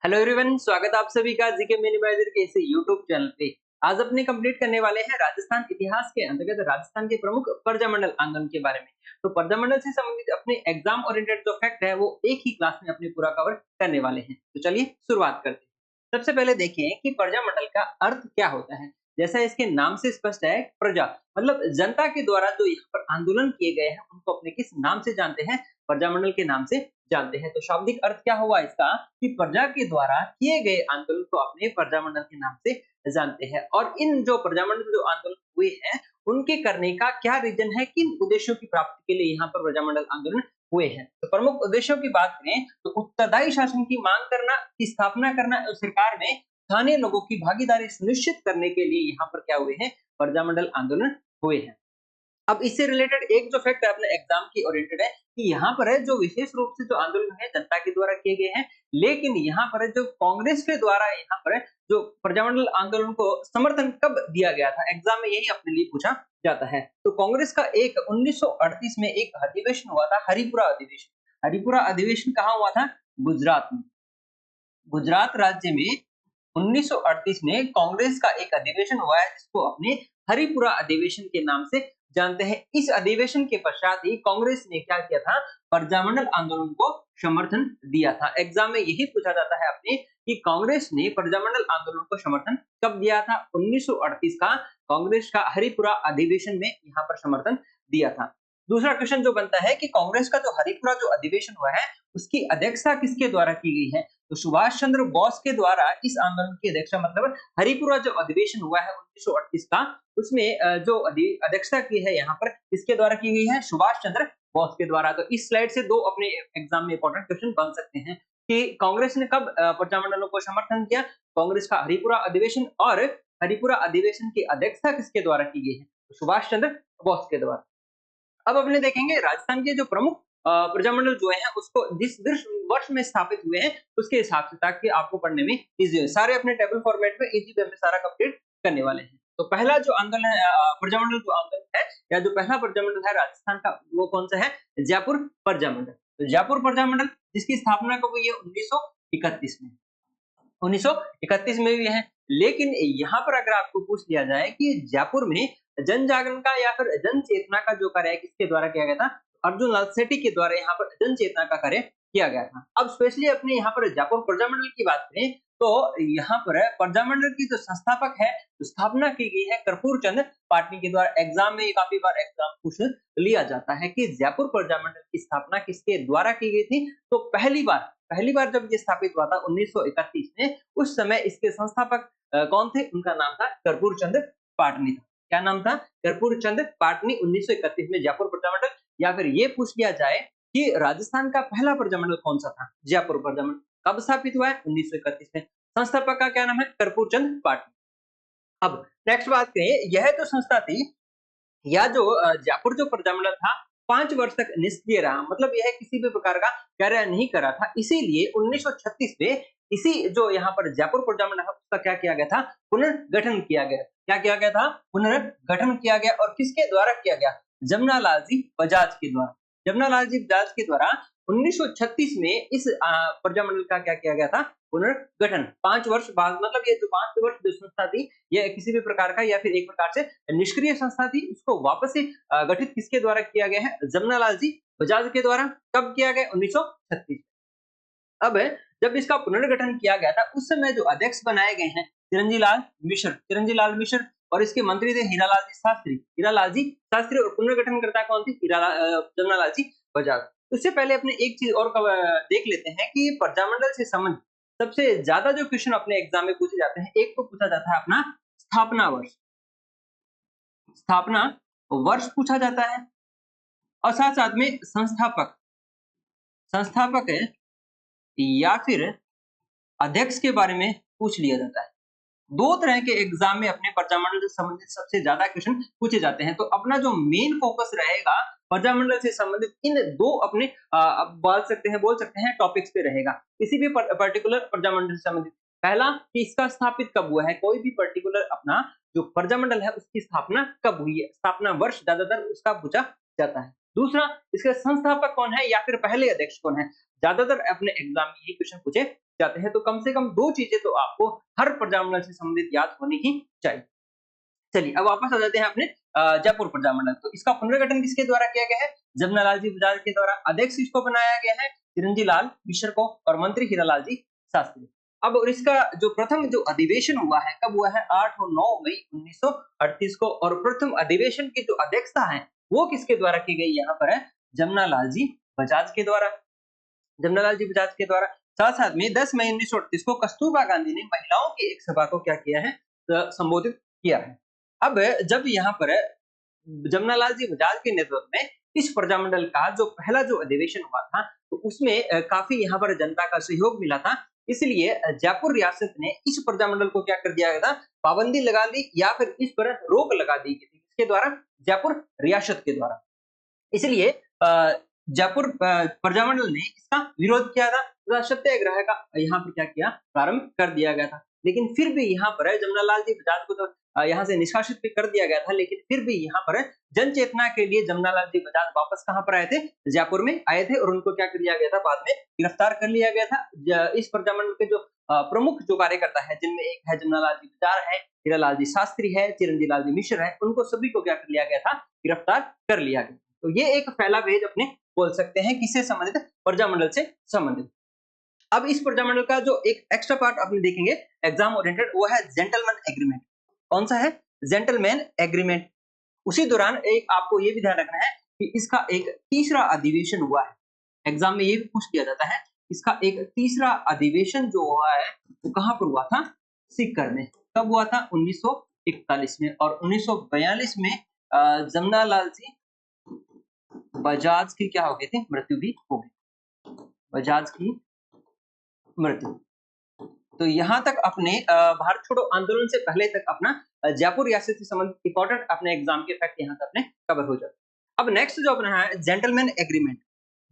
Hello everyone, स्वागत है आप सभी का जीके मिनिमाइजर के इस यूट्यूब चैनल पे। आज अपने कंप्लीट करने वाले हैं राजस्थान इतिहास के अंतर्गत राजस्थान के प्रमुख प्रजामंडल आंदोलन के बारे में। तो प्रजामंडल से संबंधित अपने एग्जाम ओरिएंटेड जो फैक्ट है वो एक ही क्लास में अपने पूरा कवर करने वाले हैं। तो चलिए शुरुआत करते हैं। सबसे पहले देखिए कि प्रजामंडल का अर्थ क्या होता है। जैसा इसके नाम से स्पष्ट है, प्रजा मतलब जनता के द्वारा जो यहाँ पर आंदोलन किए गए हैं उनको अपने किस नाम से जानते हैं, प्रजामंडल के नाम से जानते हैं। तो शाब्दिक अर्थ क्या हुआ इसका कि प्रजा के द्वारा किए गए आंदोलन को अपने प्रजामंडल के नाम से जानते हैं। और इन जो प्रजामंडल जो आंदोलन हुए हैं उनके करने का क्या रीजन है, किन उद्देश्यों की प्राप्ति के लिए यहाँ पर प्रजामंडल आंदोलन हुए हैं। तो प्रमुख उद्देश्यों की बात करें तो उत्तरदायी शासन की मांग करना, की स्थापना करना और सरकार में स्थानीय लोगों की भागीदारी सुनिश्चित करने के लिए यहाँ पर क्या हुए हैं, प्रजामंडल आंदोलन हुए हैं। अब इससे रिलेटेड एक जो फैक्ट अपने एग्जाम की ओरिएंटेड है कि यहाँ पर है जो विशेष रूप से जो आंदोलन है जनता के द्वारा किए गए हैं, लेकिन यहाँ पर है जो कांग्रेस के द्वारा यहाँ पर है जो प्रजामंडल आंदोलन को समर्थन कब दिया गया था, एग्जाम में यही अपने लिए पूछा जाता है। तो कांग्रेस का एक 1938 में एक अधिवेशन हुआ था, हरिपुरा अधिवेशन। हरिपुरा अधिवेशन कहाँ हुआ था? गुजरात में। गुजरात राज्य में 1938 में कांग्रेस का एक अधिवेशन हुआ है जिसको अपने हरिपुरा अधिवेशन के नाम से जानते हैं। इस अधिवेशन के पश्चात ही कांग्रेस ने क्या किया था, प्रजामंडल आंदोलन को समर्थन दिया था। एग्जाम में यही पूछा जाता है अपने कि कांग्रेस ने प्रजामंडल आंदोलन को समर्थन कब दिया था? 1938 का कांग्रेस का हरिपुरा अधिवेशन में यहाँ पर समर्थन दिया था। दूसरा क्वेश्चन जो बनता है कि कांग्रेस का जो हरिपुरा जो अधिवेशन हुआ है उसकी अध्यक्षता किसके द्वारा की गई है? तो सुभाष चंद्र बोस के द्वारा इस आंदोलन की अध्यक्षता मतलब हरिपुरा जो अधिवेशन हुआ है 1938 का, उसमें जो अध्यक्षता की है यहाँ पर इसके द्वारा की गई है, सुभाष चंद्र बोस के द्वारा। तो इस स्लाइड से दो अपने एग्जाम में इंपॉर्टेंट क्वेश्चन बन सकते हैं कि कांग्रेस ने कब प्रजामंडलों को समर्थन किया, कांग्रेस का हरिपुरा अधिवेशन, और हरिपुरा अधिवेशन की अध्यक्षता किसके द्वारा की गई है? तो सुभाष चंद्र बोस के द्वारा। अब अपने देखेंगे राजस्थान के जो प्रमुख प्रजामंडल जो है उसको जिस वर्ष में स्थापित हुए हैं उसके हिसाब से, ताकि आपको पढ़ने में इजी हो। सारे अपने टेबल फॉर्मेट में इजी वे में सारा कंप्लीट करने वाले हैं। तो पहला जो आंदोलन है प्रजामंडल जो आंदोलन है या जो पहला प्रजामंडल है राजस्थान का वो कौन सा है? जयपुर प्रजामंडल। तो जयपुर प्रजामंडल जिसकी स्थापना कब हुई है? 1931 में। 1931 में भी है। लेकिन यहाँ पर अगर आपको पूछ लिया जाए कि जयपुर में जन जागरण का या फिर जन चेतना का जो कार्य है किसके द्वारा किया गया था? अर्जुन लाल सेठी के द्वारा यहाँ पर जन चेतना का कार्य किया गया था। अब स्पेशली अपने यहाँ पर जयपुर प्रजामंडल की बात करें तो यहाँ पर प्रजामंडल की जो संस्थापक है, स्थापना की गई है कर्पूर चंद पाटनी के द्वारा। एग्जाम में काफी बार एग्जाम पूछ लिया जाता है कि जयपुर प्रजामंडल की स्थापना किसके द्वारा की गई थी। तो पहली बार जब ये स्थापित हुआ था 1931 में, उस समय इसके संस्थापक कौन थे? उनका नाम था कर्पूर चंद पाटनी था। क्या नाम था? कर्पूर चंद पाटनी। 1931 में जयपुर प्रजामंडल। या फिर ये पूछ लिया जाए कि राजस्थान का पहला प्रजामंडल कौन सा था? जयपुर प्रजामंडल। कब स्थापित हुआ है? 1931 में। संस्थापक का क्या नाम है? कर्पूर चंद पाटनी। अब नेक्स्ट बात करें, यह तो संस्था थी या जो जयपुर जो प्रजामंडल था 5 वर्ष तक निष्क्रिय रहा, मतलब यह किसी भी प्रकार का कार्य नहीं कर रहा था। इसीलिए 1936 में इसी जो यहाँ पर जयपुर प्रजामंडल है उसका क्या किया गया था? पुनर्गठन किया गया। क्या किया गया था? पुनर्गठन किया गया। और किसके द्वारा किया गया? जमनालाल जी बजाज के द्वारा। जमनालाल जी बजाज के द्वारा 1936 में इस प्रजामंडल का क्या किया गया था? पुनर्गठन। 5 वर्ष बाद, मतलब ये जो 5 वर्ष जो संस्था थी ये किसी भी प्रकार का या फिर एक प्रकार से निष्क्रिय संस्था थी, उसको वापस से गठित किसके द्वारा किया गया है? जमनालाल जी बजाज के द्वारा। कब किया गया? 1936। अब जब इसका पुनर्गठन किया गया था उस समय जो अध्यक्ष बनाए गए हैं चिरंजी लाल मिश्र, और इसके मंत्री थे हीरालाल जी शास्त्री, और पुनर्गठनकर्ता कौन थे? जमनालाल जी बजाज। उससे पहले अपने एक चीज और देख लेते हैं कि प्रजामंडल से संबंधित सबसे ज्यादा जो क्वेश्चन अपने एग्जाम में पूछे जाते हैं, एक तो पूछा जाता है अपना स्थापना वर्ष पूछा जाता है, और साथ साथ में संस्थापक है या फिर अध्यक्ष के बारे में पूछ लिया जाता है। दो तरह के एग्जाम में अपने प्रजामंडल से संबंधित सबसे ज्यादा क्वेश्चन पूछे जाते हैं। तो अपना जो मेन फोकस रहेगा प्रजामंडल से संबंधित इन दो अपने बोल सकते हैं टॉपिक्स पे रहेगा, किसी भी पर्टिकुलर प्रजामंडल से संबंधित। पहला कि इसका स्थापित कब हुआ है, कोई भी पर्टिकुलर अपना जो प्रजामंडल है उसकी स्थापना कब हुई है, स्थापना वर्ष ज्यादातर उसका पूछा जाता है। दूसरा, इसके संस्थापक कौन है या फिर पहले अध्यक्ष कौन है, ज्यादातर अपने एग्जाम में यही क्वेश्चन पूछे जाते हैं तो कम से कम 2 चीजें तो आपको हर प्रजामंडल से संबंधित याद होनी ही चाहिए। चलिए अब वापस आ जाते हैं अपने जयपुर प्रजामंडल। तो इसका पुनर्गठन किसके द्वारा किया गया है? जमनालाल जी बजाज के द्वारा। अध्यक्ष इसको बनाया गया है चिरंजी लाल मिश्र को और मंत्री हीरालाल जी शास्त्री। अब और इसका जो प्रथम जो अधिवेशन हुआ है कब हुआ है? 8 और 9 मई 1938 को। और प्रथम अधिवेशन की जो अध्यक्षता है वो किसके द्वारा की गई? यहाँ पर है जमनालाल जी बजाज के द्वारा। जमनालाल जी बजाज के द्वारा। साथ-साथ में 10 मई 1938 को कस्तूरबा गांधी ने महिलाओं की एक सभा को क्या किया है? संबोधित किया है। अब जब यहाँ पर जमनालाल जी बजाज के नेतृत्व में इस प्रजामंडल का जो पहला जो अधिवेशन हुआ था तो उसमें काफी यहाँ पर जनता का सहयोग मिला था। इसलिए जयपुर रियासत ने इस प्रजामंडल को क्या कर दिया गया था? पाबंदी लगा दी या फिर इस पर रोक लगा दी गई थी। इसके द्वारा? जयपुर रियासत के द्वारा। इसलिए जयपुर प्रजामंडल ने इसका विरोध किया था तथा सत्याग्रह का यहाँ पर क्या किया? प्रारंभ कर दिया गया था। लेकिन फिर भी यहाँ पर जमनालाल जी बजाज को तो यहाँ से निष्कासित भी कर दिया गया था, लेकिन फिर भी यहाँ पर जन चेतना के लिए जमनालाल जी बजाज वापस कहाँ पर आए थे? जयपुर में आए थे और उनको क्या कर दिया गया था? बाद में गिरफ्तार कर लिया गया था। इस प्रजामंडल के जो प्रमुख जो कार्यकर्ता है जिनमें एक है जमनालाल जी बजाज है, हीरालाल जी शास्त्री है, चिरंजी लाल जी मिश्र है, उनको सभी को क्या कर लिया गया था? गिरफ्तार कर लिया गया। तो ये एक पहला पेज अपने बोल सकते हैं किससे संबंधित? प्रजामंडल से संबंधित। अब इस प्रजामंडल का जो एक एक्स्ट्रा पार्ट अपने देखेंगे एग्जाम ओरिएंटेड वो है जेंटलमैन एग्रीमेंट। कौन सा है? Gentleman agreement. उसी दौरान एक आपको ये भी ध्यान रखना है कि इसका एक तीसरा अधिवेशन हुआ है। एग्जाम में ये भी पूछ लिया जाता है इसका एक तीसरा अधिवेशन जो हुआ है वो कहां पर हुआ था? सीकर में। कब हुआ था? 1941 में। और 1942 में जमनालाल जी बजाज की क्या हो गई थी? मृत्यु भी हो गई। बजाज की मृत्यु। तो यहाँ तक अपने भारत छोड़ो आंदोलन से पहले तक अपना जयपुर रियासत से संबंधित इंपॉर्टेंट अपने एग्जाम के फैक्ट यहाँ तक अपने कवर हो जाते। अब नेक्स्ट जो अपना है जेंटलमैन एग्रीमेंट।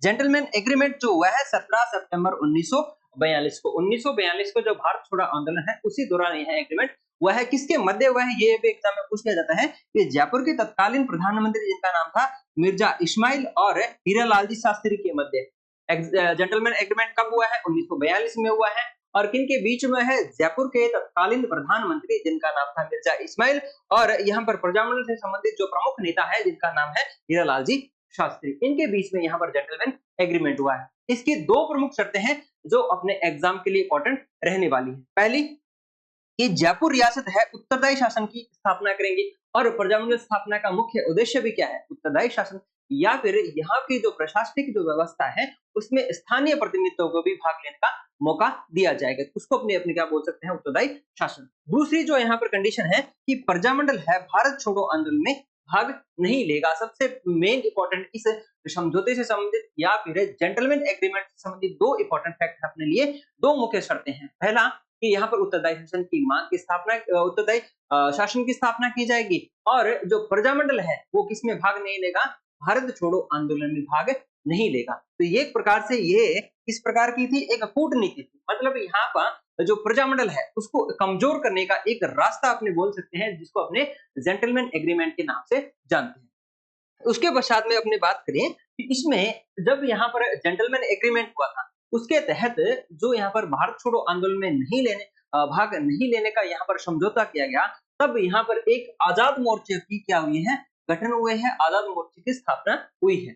जेंटलमैन एग्रीमेंट जो हुआ है 17 सितंबर 1942 को। 1942 को जो भारत छोड़ो आंदोलन है उसी दौरान यह एग्रीमेंट हुआ है। किसके मध्य हुआ है? ये भी एग्जाम में पूछ लिया जाता है कि जयपुर के तत्कालीन प्रधानमंत्री जिनका नाम था मिर्जा इस्माइल और हीरालाल जी शास्त्री के मध्य जेंटलमैन एग्रीमेंट कब हुआ है? 1942 में हुआ है। और किन के बीच में है? जयपुर के तत्कालीन प्रधानमंत्री जिनका नाम था मिर्जा इस्माइल और यहाँ पर प्रजामंडल से संबंधित जो प्रमुख नेता है जिनका नाम है हीरालाल जी शास्त्री। इनके बीच में यहाँ पर जेंटलमैन एग्रीमेंट हुआ है। इसकी दो प्रमुख शर्तें हैं जो अपने एग्जाम के लिए इंपॉर्टेंट रहने वाली है। पहली कि जयपुर रियासत है उत्तरदायी शासन की स्थापना करेंगे और प्रजामंडल स्थापना का मुख्य उद्देश्य भी क्या है? उत्तरदायी शासन। या फिर यहाँ की जो प्रशासनिक जो व्यवस्था है उसमें स्थानीय प्रतिनिधित्व को भी भाग लेने का मौका दिया जाएगा। उसको अपने अपने क्या बोल सकते हैं? उत्तरदायी शासन। दूसरी जो यहाँ पर कंडीशन है कि प्रजामंडल है भारत छोड़ो आंदोलन में भाग नहीं लेगा। सबसे मेन इंपॉर्टेंट इस समझौते से संबंधित या फिर जेंटलमैन एग्रीमेंट से संबंधित दो इंपॉर्टेंट फैक्ट अपने लिए दो मुख्य शर्तें हैं। पहला कि यहाँ पर उत्तरदायी शासन की मांग की स्थापना उत्तरदायी शासन की स्थापना की जाएगी और जो प्रजामंडल है वो किसमें भाग नहीं लेगा? भारत छोड़ो आंदोलन में भाग नहीं लेगा। तो ये एक प्रकार से ये इस प्रकार की थी एक कूटनीति थी। मतलब यहाँ पर जो प्रजामंडल है उसको कमजोर करने का एक रास्ता अपने बोल सकते हैं जिसको अपने जेंटलमैन एग्रीमेंट के नाम से जानते हैं। उसके पश्चात में अपने बात करें कि इसमें जब यहाँ पर जेंटलमैन एग्रीमेंट हुआ था उसके तहत जो यहाँ पर भारत छोड़ो आंदोलन में भाग नहीं लेने का यहाँ पर समझौता किया गया तब यहाँ पर एक आजाद मोर्चे की क्या हुई है? गठन हुए हैं। आजाद मोर्चे की स्थापना हुई है।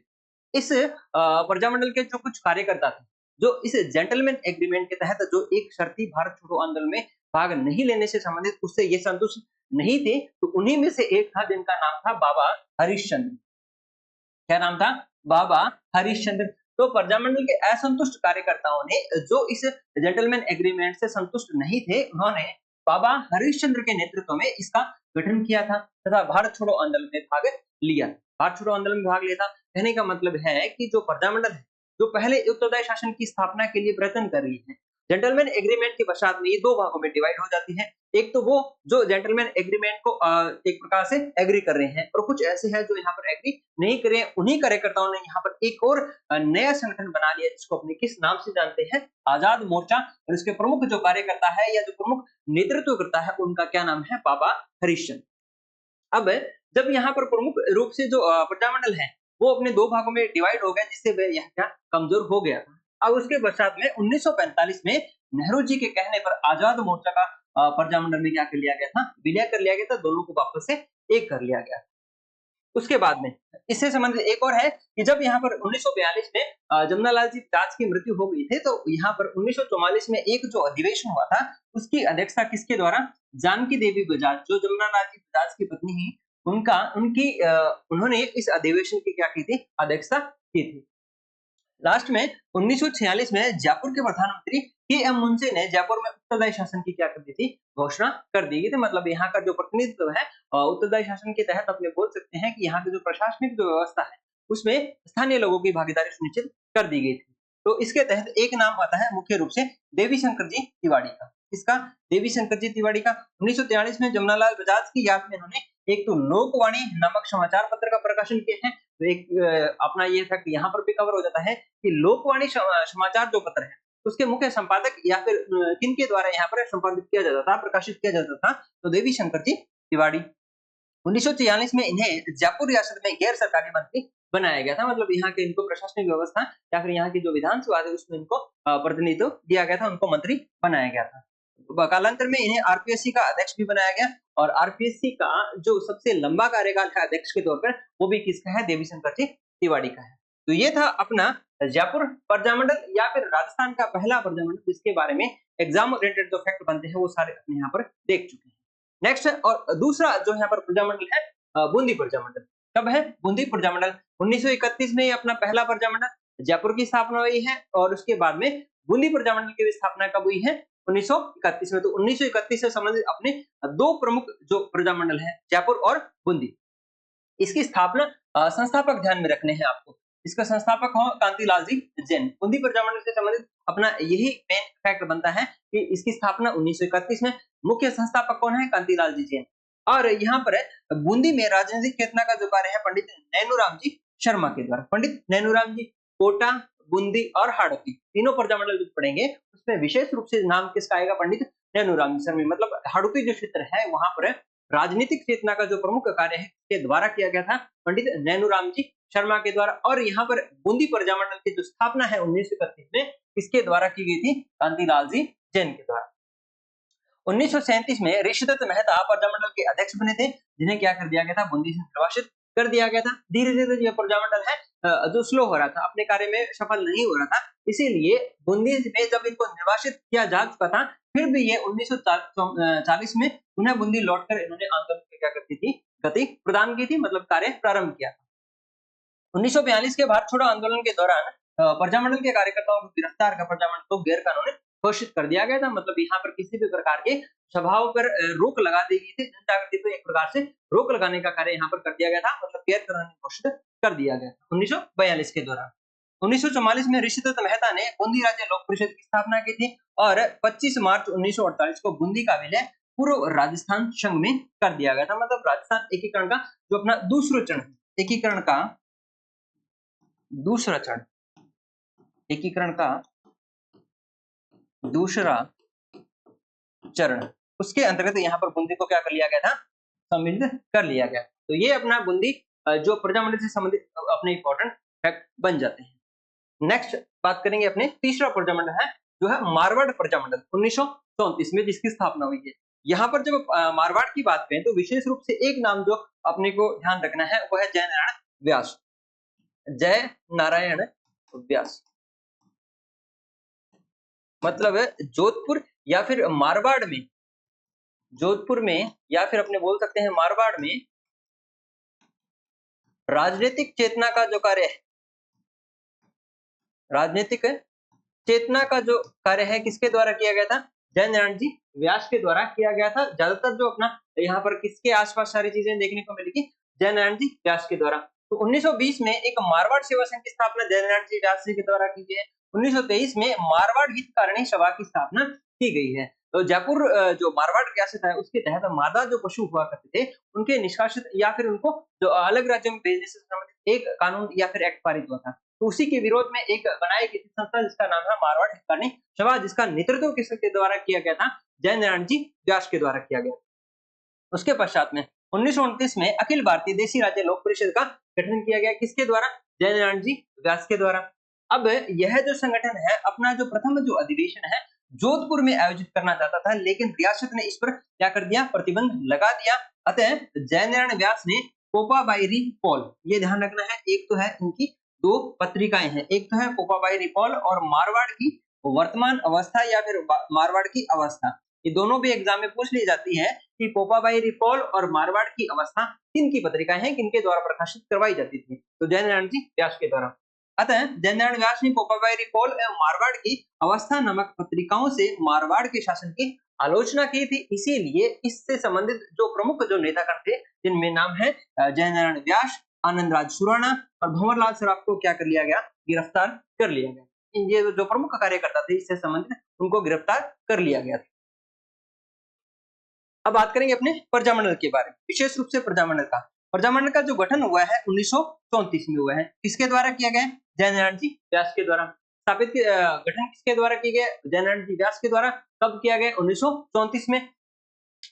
इस प्रजामंडल के जो कुछ कार्यकर्ता थे जो इस जेंटलमैन एग्रीमेंट के तहत जो एक शर्ती भारत छोड़ो आंदोलन में भाग नहीं लेने से संबंधित उससे ये संतुष्ट नहीं थे तो उन्हीं में से एक था जिनका नाम था बाबा हरिश्चंद्र। क्या नाम था? बाबा हरिश्चंद्र। तो प्रजामंडल के असंतुष्ट कार्यकर्ताओं ने जो इस जेंटलमैन एग्रीमेंट से संतुष्ट नहीं थे उन्होंने बाबा हरिश्चंद्र के नेतृत्व में इसका गठन किया था तथा भारत छोड़ो आंदोलन में भाग लिया। भारत छोड़ो आंदोलन में भाग लिया था कहने का मतलब है कि जो प्रजामंडल है जो पहले उत्तरदायी शासन की स्थापना के लिए प्रयत्न कर रही है जेंटलमैन एग्रीमेंट के पश्चात में ये दो भागों में डिवाइड हो जाती है। एक तो वो जो जेंटलमैन एग्रीमेंट को एक प्रकार से एग्री कर रहे हैं और कुछ ऐसे हैं जो यहाँ पर एग्री नहीं कर रहे हैं। उन्हीं कार्यकर्ताओं ने यहाँ पर एक और नया संगठन बना लिया जिसको अपने किस नाम से जानते हैं? आजाद मोर्चा। और इसके प्रमुख जो कार्यकर्ता है या जो प्रमुख नेतृत्व करता है उनका क्या नाम है? बाबा हरिश्चंद्र। अब जब यहाँ पर प्रमुख रूप से जो प्रजामंडल है वो अपने दो भागों में डिवाइड हो गया जिससे वह यह क्या कमजोर हो गया था। अब उसके पश्चात में 1945 में नेहरू जी के कहने पर आजाद मोर्चा का प्रजामंडल में क्या कर लिया गया था, विलय कर लिया गया था, दोनों को वापस से एक कर लिया गया। उसके बाद में इससे संबंधित एक और है कि जब यहाँ पर 1942 में जमनालाल जी बजाज की मृत्यु हो गई थी, तो यहाँ पर 1944 में एक जो अधिवेशन हुआ था, उसकी अध्यक्षता किसके द्वारा, जानकी देवी बजाज, जो जमनालाल जी बजाज की पत्नी ही, उन्होंने इस अधिवेशन की क्या की थी, अध्यक्षता की थी। लास्ट में 1946 में जयपुर के प्रधानमंत्री के एम मुंशी ने जयपुर में उत्तरदायी शासन की क्या कर दी थी, घोषणा कर दी थी। मतलब यहाँ का जो प्रतिनिधित्व है उत्तरदायी शासन के तहत अपने बोल सकते हैं कि यहाँ की जो प्रशासनिक जो व्यवस्था है उसमें स्थानीय लोगों की भागीदारी सुनिश्चित कर दी गई थी। तो इसके तहत एक नाम आता है मुख्य रूप से देवी शंकर जी तिवारी का। इसका देवी शंकर जी तिवारी का 1943 में जमनालाल बजाज की याद में उन्होंने एक तो लोकवाणी नामक समाचार पत्र का प्रकाशन किया है। तो एक अपना ये फैक्ट यहाँ पर भी कवर हो जाता है कि लोकवाणी समाचार जो पत्र है उसके मुख्य संपादक या फिर किन के द्वारा यहाँ पर संपादित किया जाता था, प्रकाशित किया जाता था, तो देवी शंकर जी तिवारी। 1946 में इन्हें जयपुर रियासत में गैर सरकारी मंत्री बनाया गया था। मतलब यहाँ के इनको प्रशासनिक व्यवस्था या फिर यहाँ की जो विधानसभा है उसमें इनको प्रतिनिधित्व दिया गया था, उनको मंत्री बनाया गया था। कालांतर में इन्हें आरपीएससी का अध्यक्ष भी बनाया गया और आरपीएससी का जो सबसे लंबा कार्यकाल है अध्यक्ष के तौर पर वो भी किसका है, देवी शंकर जी तिवारी का है। तो ये था अपना जयपुर प्रजामंडल या फिर राजस्थान का पहला प्रजामंडल, जिसके बारे में एग्जाम रिलेटेड जो फैक्ट बनते हैं वो सारे अपने यहाँ पर देख चुके हैं। नेक्स्ट और दूसरा जो यहाँ पर प्रजामंडल है बूंदी प्रजामंडल। कब है बूंदी प्रजामंडल? 1931 में अपना पहला प्रजामंडल जयपुर की स्थापना हुई है और उसके बाद में बूंदी प्रजामंडल की स्थापना कब हुई है, 1931 में। तो 1931 से संबंधित अपने दो प्रमुख जो प्रजामंडल है जयपुर और बूंदी, इसकी स्थापना संस्थापक ध्यान में रखने हैं आपको। इसका संस्थापक हो कांतिलाल जी जैन। बूंदी प्रजामंडल से संबंधित अपना यही मेन फैक्ट बनता है कि इसकी स्थापना 1931 में, मुख्य संस्थापक कौन है, कांतिलाल जी जैन। और यहाँ पर बूंदी में राजनीतिक चेतना का जो कार्य है पंडित नैनूराम जी शर्मा के द्वारा। पंडित नैनूराम जी कोटा, बूंदी और हाड़ौती तीनों प्रजामंडल जो पढ़ेंगे उसमें विशेष रूप से नाम किसका आएगा, पंडित नैनूराम जी शर्मा। मतलब हाड़ौती जो क्षेत्र है वहां पर राजनीतिक चेतना का जो प्रमुख कार्य है के द्वारा किया गया था पंडित नैनूराम जी शर्मा के द्वारा। और यहाँ पर बूंदी प्रजामंडल की जो स्थापना है 1931 में किसके द्वारा की गई थी, कांतिलाल जी जैन के द्वारा। 1937 में ऋषिदत्त मेहता प्रजामंडल के अध्यक्ष बने थे, जिन्हें क्या कर दिया गया था, बूंदी से निर्वासित कर दिया गया था। धीरे धीरे ये प्रजामंडल है जो स्लो हो रहा था, अपने कार्य में सफल नहीं हो रहा था, इसीलिए बूंदी में जब इनको निर्वासित किया जा चुका था फिर भी ये 1940 में पुनः बूंदी लौटकर इन्होंने आंदोलन की क्या करती थी, गति प्रदान की थी, मतलब कार्य प्रारंभ किया था। 1942 के भारत छोड़ो आंदोलन के दौरान प्रजामंडल के कार्यकर्ताओं को गिरफ्तार कर प्रजामंडल को गैर कानूनी घोषित कर दिया गया था। मतलब यहाँ पर किसी भी प्रकार के सभाओं पर रोक लगा दी गई थी, जनजागृति पर एक प्रकार से रोक लगाने का कार्य यहाँ पर कर दिया गया था, मतलब गैर कानूनी घोषित कर दिया गया था 1942 के दौरान। 1944 में ऋषिदत्त मेहता ने बूंदी राज्य लोक परिषद की स्थापना की थी और 25 मार्च 1948 को बूंदी का विलय पूर्व राजस्थान संघ में कर दिया गया था। मतलब राजस्थान एकीकरण का जो अपना दूसरा चरण, एकीकरण का दूसरा चरण, एकीकरण का दूसरा चरण, उसके अंतर्गत यहाँ पर बूंदी को क्या कर लिया गया था, सम्मिलित कर लिया गया। तो ये अपना बूंदी जो प्रजामंडल से संबंधित अपने इंपॉर्टेंट फैक्ट बन जाते हैं। नेक्स्ट बात करेंगे अपने तीसरा प्रजामंडल है जो है मारवाड़ प्रजामंडल 1934 में, जिसकी स्थापना हुई है। यहाँ पर जब मारवाड़ की बात करें तो विशेष रूप से एक नाम जो अपने को ध्यान रखना है वो है जयनारायण व्यास। जय नारायण व्यास मतलब जोधपुर या फिर मारवाड़ में, जोधपुर में या फिर अपने बोल सकते हैं मारवाड़ में राजनीतिक चेतना का जो कार्य है, राजनीतिक चेतना का जो कार्य है किसके द्वारा किया गया था, जयनारायण जी व्यास के द्वारा किया गया था। ज्यादातर जो अपना यहाँ पर किसके आसपास सारी चीजें देखने को मिलेगी, जयनारायण जी व्यास के द्वारा। तो 1920 में एक मारवाड़ सेवा संघ की स्थापना जयनारायण जी व्यास जी के द्वारा की गई है। 1923 में मारवाड़ हितकारिणी सभा की स्थापना की गई है। तो जयपुर जो मारवाड़ रियासत है उसके तहत मादा जो पशु हुआ करते थे उनके निष्कासित या फिर उनको जो अलग राज्यों में भेजने से संबंधित एक कानून या फिर एक्ट पारित हुआ था। तो उसी के विरोध में एक बनाई गई संस्था जिसका नाम है मारवाड़ हितकारिणी सभा, जिसका नेतृत्व किसके द्वारा किया गया था, जयनारायण जी व्यास के द्वारा किया गया। उसके पश्चात में 1929 में अखिल भारतीय देशी राज्य लोक परिषद का गठन किया गया, किसके द्वारा, जयनारायण जी व्यास के द्वारा। अब यह जो संगठन है अपना जो प्रथम जो अधिवेशन है जोधपुर में आयोजित करना चाहता था, लेकिन रियासत ने इस पर क्या कर दिया, प्रतिबंध लगा दिया। अतः जयनारायण व्यास ने पोपाबाई रिपोल, ये ध्यान रखना है, एक तो है इनकी दो पत्रिकाएं हैं, एक तो है पोपाबाई रिपोल और मारवाड़ की वर्तमान अवस्था या फिर मारवाड़ की अवस्था। ये दोनों भी एग्जाम में पूछ ली जाती है कि पोपाबाई रिपोल और मारवाड़ की अवस्था किन की पत्रिकाएं हैं, किनके द्वारा प्रकाशित करवाई जाती थी, तो जयनारायण जी व्यास के द्वारा। अतः जयनारायण व्यास ने पोपाबाई रिपोल एवं मारवाड़ की अवस्था नामक पत्रिकाओं से मारवाड़ के शासन की आलोचना की थी। इसीलिए इससे संबंधित जो प्रमुख जो नेतागण थे, जिनमें नाम है जयनारायण व्यास, आनंद राज सुराणा और भंवरलाल सराफ को क्या कर लिया गया, गिरफ्तार कर लिया गया। ये जो प्रमुख कार्यकर्ता थे इससे संबंधित, उनको गिरफ्तार कर लिया गया था। अब बात करेंगे अपने प्रजामंडल के बारे में, विशेष रूप से प्रजामंडल का। प्रजामंडल का जो गठन हुआ है 1934 में हुआ है, किसके द्वारा किया गया, जयनारायण जी व्यास के द्वारा। स्थापित गठन किसके द्वारा किया गया, जयनारायण जी व्यास के द्वारा। कब किया गया, 1934 में।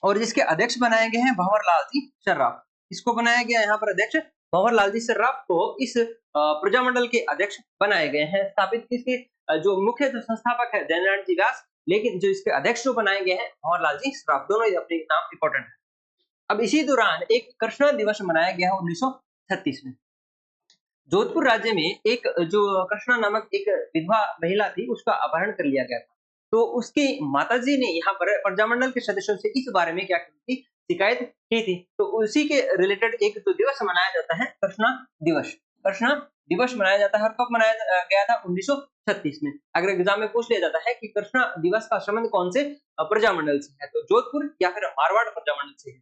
और जिसके अध्यक्ष बनाए गए हैं भंवरलाल जी सर्राफ। इसको बनाया गया यहाँ पर अध्यक्ष भंवरलाल जी सर्राफ को इस प्रजामंडल के अध्यक्ष बनाए गए हैं। स्थापित किसके, जो मुख्य जो संस्थापक है जयनारायण जी व्यास, लेकिन जो इसके अध्यक्ष जो बनाए गए हैं भंवरलाल जी सर्राफ, दोनों ही अपने नाम इंपॉर्टेंट है। अब इसी दौरान एक कृष्णा दिवस मनाया गया है 1936 में। जोधपुर राज्य में एक जो कृष्णा नामक एक विधवा महिला थी, उसका अपहरण कर लिया गया था। तो उसकी माताजी ने यहाँ पर प्रजामंडल के सदस्यों से इस बारे में क्या की थी, शिकायत की थी। तो उसी के रिलेटेड एक जो दिवस मनाया जाता है कृष्णा दिवस। कृष्णा दिवस मनाया जाता है, और कब मनाया गया था, 1936 में। अगर एग्जाम में पूछ लिया जाता है कि कृष्णा दिवस का संबंध कौन से प्रजामंडल से है, तो जोधपुर या फिर मारवाड़ प्रजामंडल से है।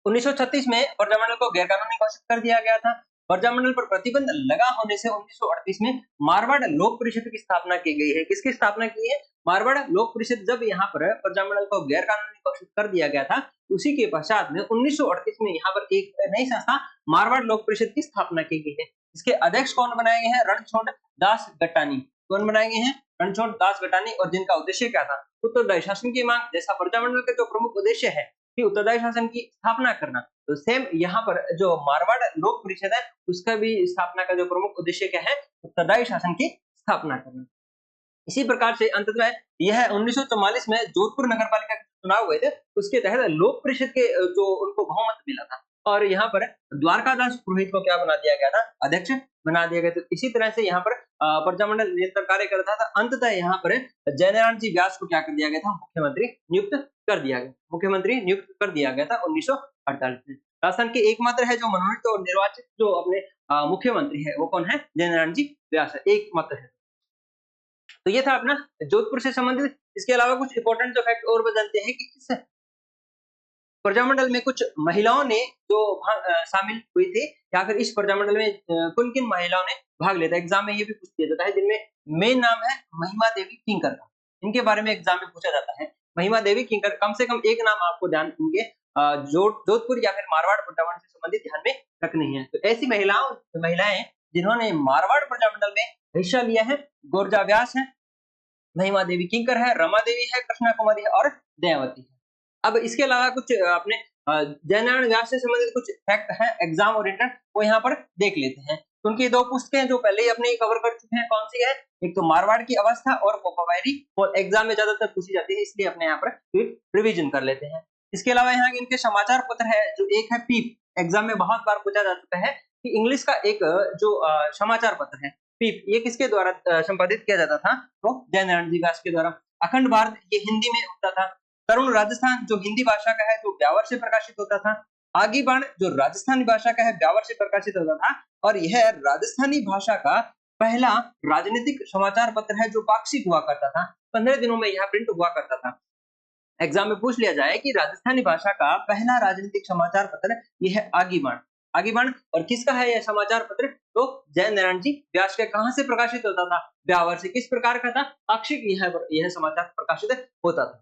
1936 में प्रजामंडल को गैरकानूनी घोषित कर दिया गया था। प्रजामंडल पर प्रतिबंध लगा होने से 1938 में मारवाड़ लोक परिषद की स्थापना की गई है। किसकी स्थापना की है, मारवाड़ लोक परिषद। जब यहाँ पर प्रजामंडल को गैरकानूनी घोषित कर दिया गया था, उसी के पश्चात में 1938 में यहाँ पर एक नई संस्था मारवाड़ लोक परिषद की स्थापना की गई है। इसके अध्यक्ष कौन बनाए गए हैं, रणछोड़ दास गट्टानी। कौन बनाए गए हैं, रणछोड़ दास गट्टानी। और जिनका उद्देश्य क्या था, उत्तरदायी शासन की मांग। जैसा प्रजामंडल का जो प्रमुख उद्देश्य है कि उत्तरदायी शासन की स्थापना करना, तो सेम यहाँ पर जो मारवाड़ लोक परिषद है, उसका भी स्थापना का जो प्रमुख उद्देश्य क्या है, उत्तरदायी शासन की स्थापना करना। इसी प्रकार से अंततः यह 1944 में जोधपुर नगर पालिका के चुनाव हुए थे, उसके तहत लोक परिषद के जो उनको बहुमत मिला था, और यहाँ पर द्वारकादास पुरोहित को क्या बना दिया गया था, अध्यक्ष बना दिया गया था। इसी तरह से यहाँ पर प्रजामंडल निरंतर कार्य करता था। अंततः यहाँ पर जयनारायण जी व्यास को क्या कर दिया गया था, मुख्यमंत्री नियुक्त कर दिया गया, मुख्यमंत्री नियुक्त कर दिया गया था 1948 में। राजस्थान के एकमात्र है जो मनोनीत और निर्वाचित जो अपने मुख्यमंत्री है, वो कौन है, जयनारायण जी व्यास है, एकमात्र है। तो ये था अपना जोधपुर से संबंधित। इसके अलावा कुछ इंपॉर्टेंट जो फैक्ट और बदलते हैं कि इस प्रजामंडल में कुछ महिलाओं ने जो शामिल हुई थी, या फिर इस प्रजामंडल में किन किन महिलाओं ने भाग लिया था। एग्जाम में ये भी पूछ दिया जाता है, जिनमें मेन नाम है महिमा देवी किंकर का। इनके बारे में एग्जाम में पूछा जाता है। महिमा देवी किंकर, कम से कम एक नाम आपको ध्यान इनके जोधपुर या फिर मारवाड़ प्रजामंडल से संबंधित ध्यान में रखनी है। तो ऐसी महिलाएं जिन्होंने मारवाड़ प्रजामंडल में हिस्सा लिया है, गोरजा व्यास है, महिमा देवी किंकर है, रमा देवी है, कृष्णा कुमारी है और दयावती है। अब इसके अलावा कुछ अपने जयनारायण व्यास से संबंधित कुछ फैक्ट है एग्जाम ओरिएंटेड, वो यहाँ पर देख लेते हैं। तो उनकी दो पुस्तकें जो पहले ही अपने कवर कर चुके हैं, कौन सी है, एक तो मारवाड़ की अवस्था और पोपाबाई रिपोल। एग्जाम में ज्यादातर पूछी जाती है, इसलिए अपने यहाँ पर रिविजन कर लेते हैं। इसके अलावा यहाँ इनके समाचार पत्र है, जो एक है पीप। एग्जाम में बहुत बार पूछा जा चुका है कि इंग्लिश का एक जो समाचार पत्र है पीप, ये किसके द्वारा संपादित किया जाता था, तो जयनारायण जी व्यास के द्वारा। अखंड भारत ये हिंदी में होता था। तरुण राजस्थान जो हिंदी भाषा का है, जो ब्यावर से प्रकाशित होता था। आगे बाण जो राजस्थानी भाषा का है, ब्यावर से प्रकाशित होता था। और यह राजस्थानी भाषा का पहला राजनीतिक समाचार पत्र है, जो पाक्षिक हुआ करता था। 15 दिनों में यह प्रिंट हुआ करता था। एग्जाम में पूछ लिया जाए कि राजस्थानी भाषा का पहला राजनीतिक समाचार पत्र यह है आगीबाण। आगीबाण और किसका है यह समाचार पत्र, तो जयनारायण जी व्यास के। कहां से प्रकाशित होता था, ब्यावर से। किस प्रकार का था, पाक्षिक यह समाचार प्रकाशित होता था।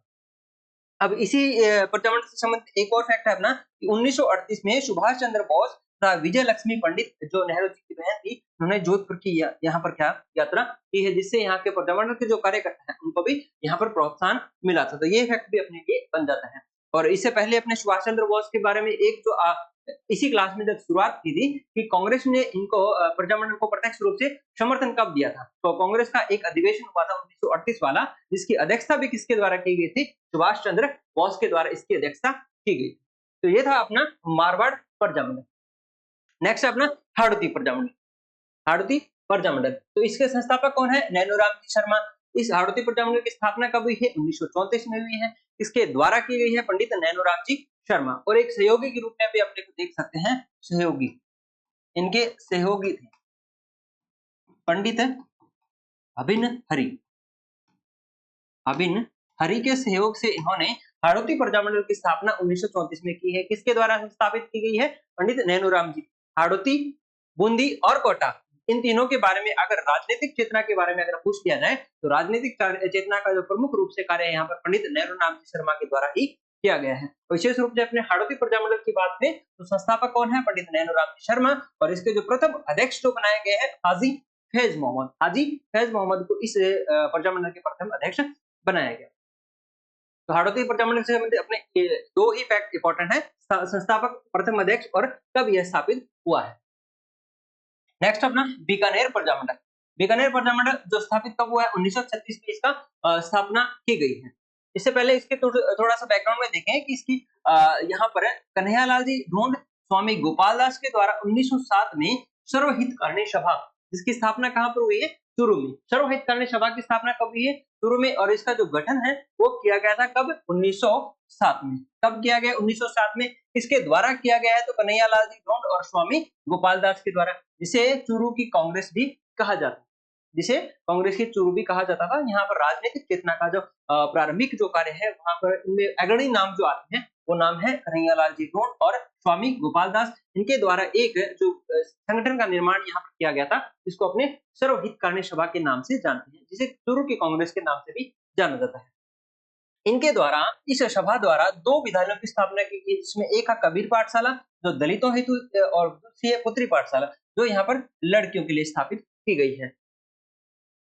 अब इसी प्रजामंडल से संबंधित एक और फैक्ट है अपना कि 1938 में सुभाष चंद्र बोस तथा विजय लक्ष्मी पंडित, जो नेहरू जी की बहन थी, उन्होंने जोधपुर की यहाँ पर क्या यात्रा की है, जिससे यहाँ के प्रजामंडल के जो कार्यकर्ता हैं उनको भी यहाँ पर प्रोत्साहन मिला था। तो ये फैक्ट भी अपने लिए बन जाता है। और इससे पहले अपने सुभाष चंद्र बोस के बारे में एक जो इसी क्लास में जब शुरुआत की थी कि कांग्रेस ने इनको प्रजामंडल को प्रत्यक्ष रूप से समर्थन कब दिया था, तो कांग्रेस का एक अधिवेशन हुआ था 1938 वाला, जिसकी अध्यक्षता भी किसके द्वारा की गई थी, सुभाष चंद्र बोस के द्वारा इसकी अध्यक्षता की गई। तो ये था अपना मारवाड़ प्रजामंडल। नेक्स्ट है अपना हाड़ौती प्रजामंडल। हाड़ौती प्रजामंडल, तो इसके संस्थापक कौन है, नैनूराम जी शर्मा। इस हाड़ौती प्रजामंडल की स्थापना कब हुई है, 1934 में हुई है। इसके द्वारा की गई है पंडित नैनूराम जी शर्मा, और एक सहयोगी के रूप में भी अपने को देख सकते हैं, सहयोगी, इनके सहयोगी थे पंडित अभिन्न हरि। अभिन्न हरि के सहयोग से इन्होंने हाड़ौती प्रजामंडल की स्थापना 1934 में की है। किसके द्वारा स्थापित की गई है, पंडित नैनूराम जी। हाड़ौती, बूंदी और कोटा, इन तीनों के बारे में अगर राजनीतिक चेतना के बारे में अगर पूछ लिया जाए, तो राजनीतिक चेतना का जो प्रमुख रूप से कार्य यहाँ पर पंडित नैनूराम जी शर्मा के द्वारा ही किया गया है। विशेष रूप से अपने हाड़ौती प्रजामंडल की बात में, तो संस्थापक कौन है, पंडित नैनूराम जी शर्मा, और इसके जो प्रथम अध्यक्ष जो बनाए गए हैं, हाजी फैज मोहम्मद। हाजी फैज मोहम्मद को इस प्रजामंडल के प्रथम अध्यक्ष बनाया गया। तो हाड़ौती प्रजामंडल से संबंधित अपने दो ही फैक्ट इंपॉर्टेंट है, संस्थापक, प्रथम अध्यक्ष और कब यह स्थापित हुआ है। नेक्स्ट अपना बीकानेर प्रजामंडल। बीकानेर प्रजामंडल जो स्थापित कब हुआ है, 1936 में इसका स्थापना की गई है। इससे पहले इसके थोड़ा सा बैकग्राउंड में देखें कि इसकी यहाँ पर कन्हैयालाल जी ढूंढ स्वामी गोपाल दास के द्वारा 1907 में सर्वहितकारिणी सभा, जिसकी स्थापना कहाँ पर हुई है, चूरू में। सर्वहितकारिणी सभा की स्थापना कब हुई है, चूरू में, और इसका जो गठन है वो किया गया था कब, 1907 में। कब किया गया, 1907 में। इसके द्वारा किया गया है, तो कन्हैयालाल जी ढूंढ और स्वामी गोपाल दास के द्वारा, जिसे चूरू की कांग्रेस भी कहा जाता है, जिसे कांग्रेस की चूरू भी कहा जाता था। यहाँ पर राजनीतिक चेतना का जो प्रारंभिक जो कार्य है, वहां पर इनमें अग्रणी नाम जो आते हैं, वो नाम है कन्हैयालाल जी ढूंढ और स्वामी गोपाल दास। इनके द्वारा एक जो संगठन का निर्माण यहाँ पर किया गया था, जिसको अपने सर्वहितकारिणी सभा के नाम से जानते हैं, जिसे चूरू की कांग्रेस के नाम से भी जाना जाता है। इनके द्वारा, इस सभा द्वारा 2 विद्यालयों की स्थापना की गई, जिसमें एक है कबीर पाठशाला जो दलितों हेतु, और दूसरी है पुत्री पाठशाला जो यहाँ पर लड़कियों के लिए स्थापित की गई है।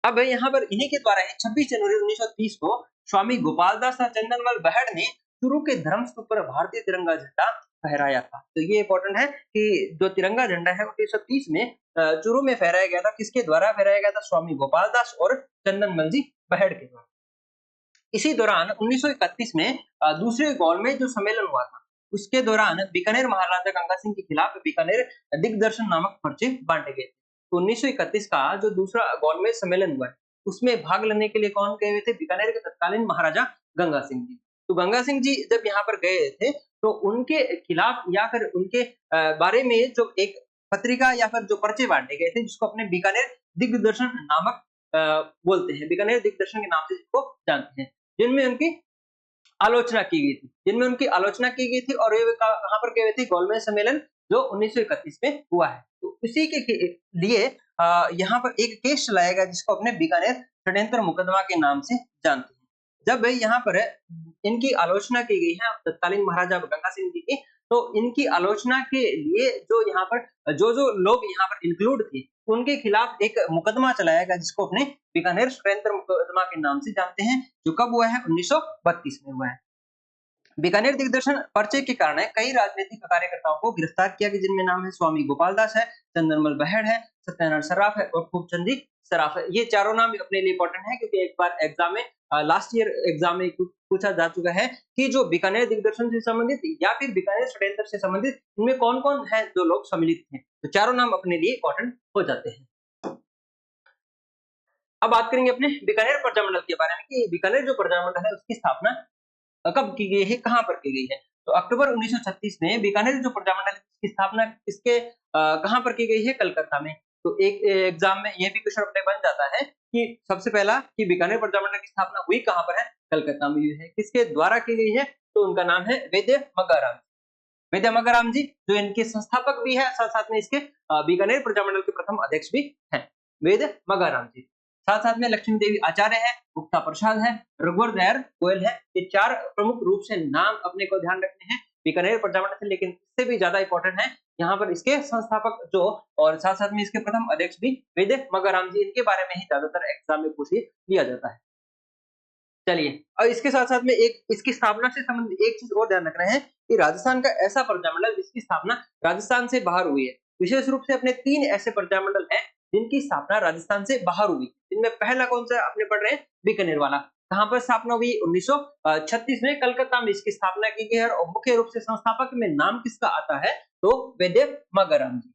अब यहाँ पर इन्हीं के द्वारा 26 जनवरी 1930 को स्वामी गोपाल दास और चंदनलाल बहड़ ने चूरू के धर्मस्तूप पर भारतीय तिरंगा झंडा फहराया था। तो ये इंपॉर्टेंट है कि जो तिरंगा झंडा है 1930 में चूरू में फहराया गया था। किसके द्वारा फहराया गया था, स्वामी गोपाल दास और चंदनलाल जी बहड़ के द्वारा। इसी दौरान 1931 में दूसरे गौल में जो सम्मेलन हुआ था, उसके दौरान बीकानेर महाराजा गंगा सिंह के खिलाफ बीकानेर दिग्दर्शन नामक पर्चे बांटे गए। तो 1931 का जो दूसरा गौलमेज सम्मेलन हुआ है, उसमें भाग लेने के लिए कौन गए हुए थे, बीकानेर के तत्कालीन महाराजा गंगा सिंह जी। तो गंगा सिंह जी जब यहाँ पर गए थे, तो उनके खिलाफ या फिर उनके बारे में जो एक पत्रिका या फिर जो पर्चे बांटे गए थे, जिसको अपने बीकानेर दिग्दर्शन नामक बोलते हैं, बीकानेर दिग्दर्शन के नाम से जिसको जानते हैं, जिनमें उनकी आलोचना की गई थी, और ये कहाँ पर गए थे, गोलमेज सम्मेलन जो 1931 में हुआ है। तो इसी के लिए यहाँ पर एक केस चलाया गया, जिसको अपने बीकानेर षड्यंत्र मुकदमा के नाम से जानते हैं। जब यहाँ पर इनकी आलोचना की गई है तत्कालीन महाराजा गंगा सिंह जी की, तो इनकी आलोचना के लिए जो यहाँ पर जो लोग यहाँ पर इंक्लूड थे, उनके खिलाफ एक मुकदमा चलाया गया, जिसको अपने बीकानेर षड्यंत्र मुकदमा के नाम से जानते हैं, जो कब हुआ है, 1932 में हुआ है। बीकानेर दिग्दर्शन पर्चे के कारण कई राजनीतिक कार्यकर्ताओं को गिरफ्तार किया गया, जिनमें नाम है स्वामी गोपाल दास है, चंदनमल बहड़ है, सत्यनारायण सराफ है और खूबचंद जी सराफ है। ये चारों नाम अपने लिए इंपॉर्टेंट है, क्योंकि एक बार एग्जाम में लास्ट ईयर एग्जाम में पूछा जा चुका है कि जो बीकानेर दिग्दर्शन से संबंधित या फिर बीकानेर षड्यंत्र से संबंधित, इनमें कौन कौन है जो लोग सम्मिलित थे। तो चारों नाम अपने लिए इंपॉर्टेंट हो जाते हैं। अब बात करेंगे अपने बीकानेर प्रजामंडल के बारे में कि बीकानेर जो प्रजामंडल है, उसकी स्थापना कब की गई है, कहां पर की गई है। तो अक्टूबर 1936 में बीकानेर जो प्रजामंडल की स्थापना किसके कहां पर की गई है, कलकत्ता में। तो एक एग्जाम में ये भी क्वेश्चन अपने बन जाता है कि सबसे पहला कि बीकानेर प्रजामंडल की स्थापना हुई कहां पर है, कलकत्ता में हुई है। किसके द्वारा की गई है, तो उनका नाम है वैद्य मग्गाराम। वैद्य मग्गाराम जी जो इनके संस्थापक भी है, साथ साथ में इसके बीकानेर प्रजामंडल के प्रथम अध्यक्ष भी हैं, वैद्य मग्गाराम जी। साथ साथ में लक्ष्मी देवी आचार्य है, गुप्ता प्रसाद है, रघुवर दयाल गोयल है। ये 4 प्रमुख रूप से नाम अपने को ध्यान रखने हैं बीकानेर प्रजामंडल से, लेकिन इससे भी ज्यादा इंपॉर्टेंट है यहाँ पर इसके संस्थापक जो, और साथ साथ में इसके प्रथम अध्यक्ष भी वैद्य मग्गाराम जी, इनके बारे में ही ज्यादातर एग्जाम में पूछ लिया जाता है। चलिए, और इसके साथ-साथ में एक इसकी स्थापना से संबंधित एक चीज़ और ध्यान रखना है कि राजस्थान का ऐसा प्रजामंडल जिसकी स्थापना राजस्थान से बाहर हुई है। विशेष रूप से अपने 3 ऐसे प्रजामंडल हैं जिनकी स्थापना राजस्थान से बाहर हुई। इनमें पहला कौन-सा अपने पढ़ रहे हैं? बीकानेर वाला। कहाँ पर स्थापना हुई? 1936 में कलकत्ता में इसकी स्थापना की गई है और मुख्य रूप से संस्थापक में नाम किसका आता है? तो वैद्य मागाराम जी।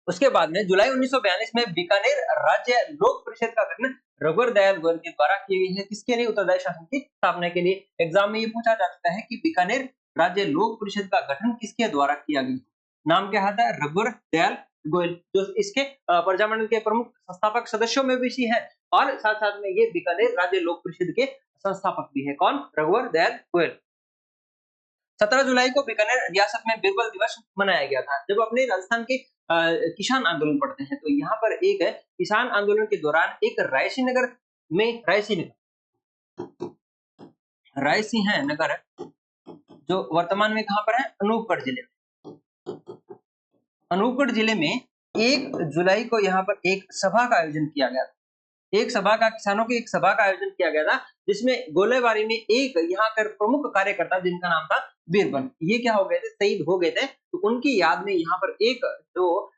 उसके बाद में जुलाई 1942 में बीकानेर राज्य लोक परिषद का गठन रघुवर दयाल गोयल के द्वारा की गई है। किसके लिए? उत्तरदायी शासन की स्थापना के लिए। एग्जाम में ये पूछा जा सकता है कि बीकानेर राज्य लोक परिषद का गठन किसके द्वारा किया गया? नाम क्या आता है? रघुवर दयाल गोयल, जो इसके प्रजामंडल के प्रमुख संस्थापक सदस्यों में भी से है और साथ-साथ में ये बीकानेर राज्य लोक परिषद के संस्थापक भी है। कौन? रघुवर दयाल गोयल। 17 जुलाई को बीकानेर रियासत में बीरबल दिवस मनाया गया था। जब अपने राजस्थान के किसान आंदोलन पढ़ते हैं तो यहाँ पर एक है किसान आंदोलन के दौरान एक रायसी है नगर है जो वर्तमान में कहाँ पर है? अनूपगढ़ जिले में। अनूपगढ़ जिले में 1 जुलाई को यहाँ पर एक सभा का आयोजन किया गया था। किसानों की एक सभा का आयोजन किया गया था जिसमें गोलेबारी में एक यहाँ कर प्रमुख कार्यकर्ता जिनका नाम था बीरबल, ये क्या हो गए थे? शहीद हो गए थे। तो उनकी याद में यहाँ पर एक जो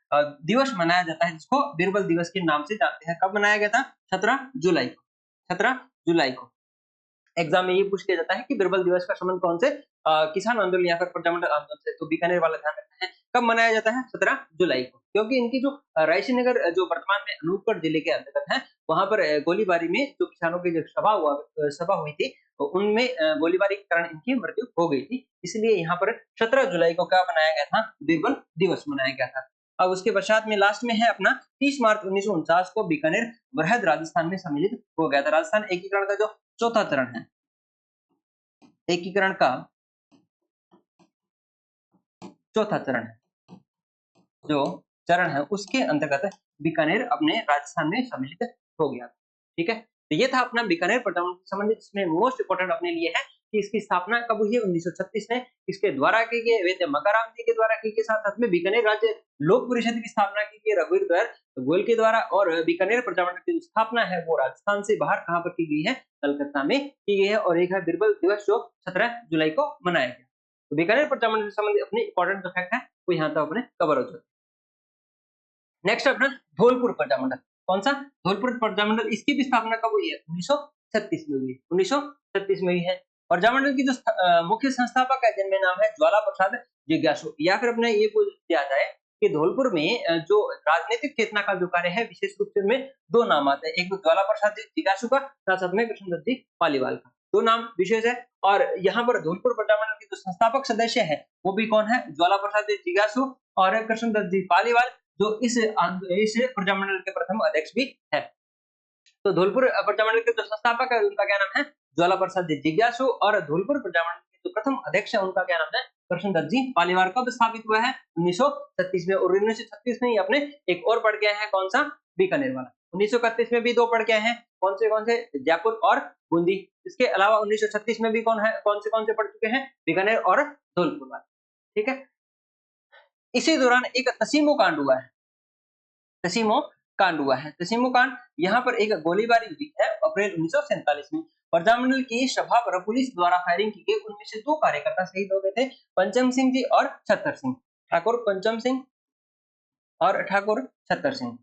दिवस मनाया जाता है जिसको बीरबल दिवस के नाम से जानते हैं। कब मनाया गया था? 17 जुलाई को। 17 जुलाई को एग्जाम में ये पूछ लिया जाता है कि बीरबल दिवस का संबंध कौन से किसान आंदोलन या फिर प्रजामंडल आंदोलन से? तो बीकानेर वाला ध्यान रखना है। कब मनाया जाता है? 17 जुलाई को, क्योंकि इनकी जो रायसी नगर जो वर्तमान में अनूपगढ़ जिले के अंतर्गत है, वहां पर गोलीबारी में जो किसानों की जो सभा हुई थी तो उनमें गोलीबारी के कारण इनकी मृत्यु हो गई थी। इसलिए यहाँ पर 17 जुलाई को क्या मनाया गया था? बीरबल दिवस मनाया गया था। अब उसके पश्चात में लास्ट में है अपना 30 मार्च 1949 को बीकानेर वृहद राजस्थान में सम्मिलित हो गया था। राजस्थान एकीकरण का जो चौथा चरण है, एकीकरण का चौथा चरण है, जो चरण है उसके अंतर्गत बीकानेर अपने राजस्थान में सम्मिलित हो गया। ठीक है, तो ये था अपना बीकानेर प्रजामंडल से संबंधित। इसमें मोस्ट इंपोर्टेंट अपने लिए है कि इसकी स्थापना कब हुई है? 1936 में। किसके द्वारा की गई? वैद्य मागाराम जी के द्वारा की गई। साथ में बीकानेर राज्य लोक परिषद की स्थापना की गई रघुवीर दयाल गोयल के द्वारा। और बीकानेर प्रजामंडल की जो स्थापना है वो राजस्थान से बाहर कहाँ पर की गई है? कलकत्ता में की गई है। और एक है बीरबल दिवस जो 17 जुलाई को मनाया गया। तो बीकानेर प्रजामंडल से संबंधित अपने इंपॉर्टेंट जो फैक्ट है वो यहाँ तक अपने कवर हो जाते हैं। नेक्स्ट अपना धौलपुर प्रजामंडल। कौन सा? धौलपुर प्रजामंडल। इसकी भी स्थापना कब हुई है? 1936 में हुई है। 1936 में हुई है। प्रजामंडल की जो मुख्य संस्थापक है जिनमें नाम है ज्वाला प्रसाद जिज्ञासु। या फिर अपने ये पूछ दिया जाए कि धौलपुर में जो राजनीतिक चेतना का जो कार्य है विशेष रूप से उनमें 2 नाम आते हैं। एक तो ज्वाला प्रसाद जिज्ञासु का, साथ में कृष्णदत्त जी पालीवाल का। 2 नाम विशेष है। और यहाँ पर धौलपुर प्रजामंडल के जो संस्थापक सदस्य है वो भी कौन है? ज्वाला प्रसाद जिज्ञासु और कृष्णदत्त जी पालीवाल, जो इस प्रजामंडल के प्रथम अध्यक्ष भी है। तो धौलपुर प्रजामंडल के जो संस्थापक है उनका क्या नाम है? ज्वाला प्रसाद जिज्ञासु। और धौलपुर प्रजामंडल के जो प्रथम अध्यक्ष है उनका क्या नाम है? कृष्णदत्त जी पालीवाल। कब स्थापित हुआ है? 1936 में। और 1936 में ही अपने एक और पढ़ के आए हैं, कौन सा? बीकानेर वाला। 1931 में भी 2 पढ़ के आए हैं, कौन से? जयपुर और बूंदी। इसके अलावा 1936 में भी कौन से पढ़ चुके हैं? बीकानेर और धौलपुर वाला। ठीक है, इसी दौरान एक तसीमो कांड हुआ है। तसीमो कांड यहाँ पर एक गोलीबारी हुई है अप्रैल 1947 में। प्रजामंडल की सभा पर पुलिस द्वारा फायरिंग की गई। उनमें से 2 कार्यकर्ता शहीद हो गए थे, पंचम सिंह जी और छत्तर सिंह। ठाकुर पंचम सिंह और ठाकुर छत्तर सिंह।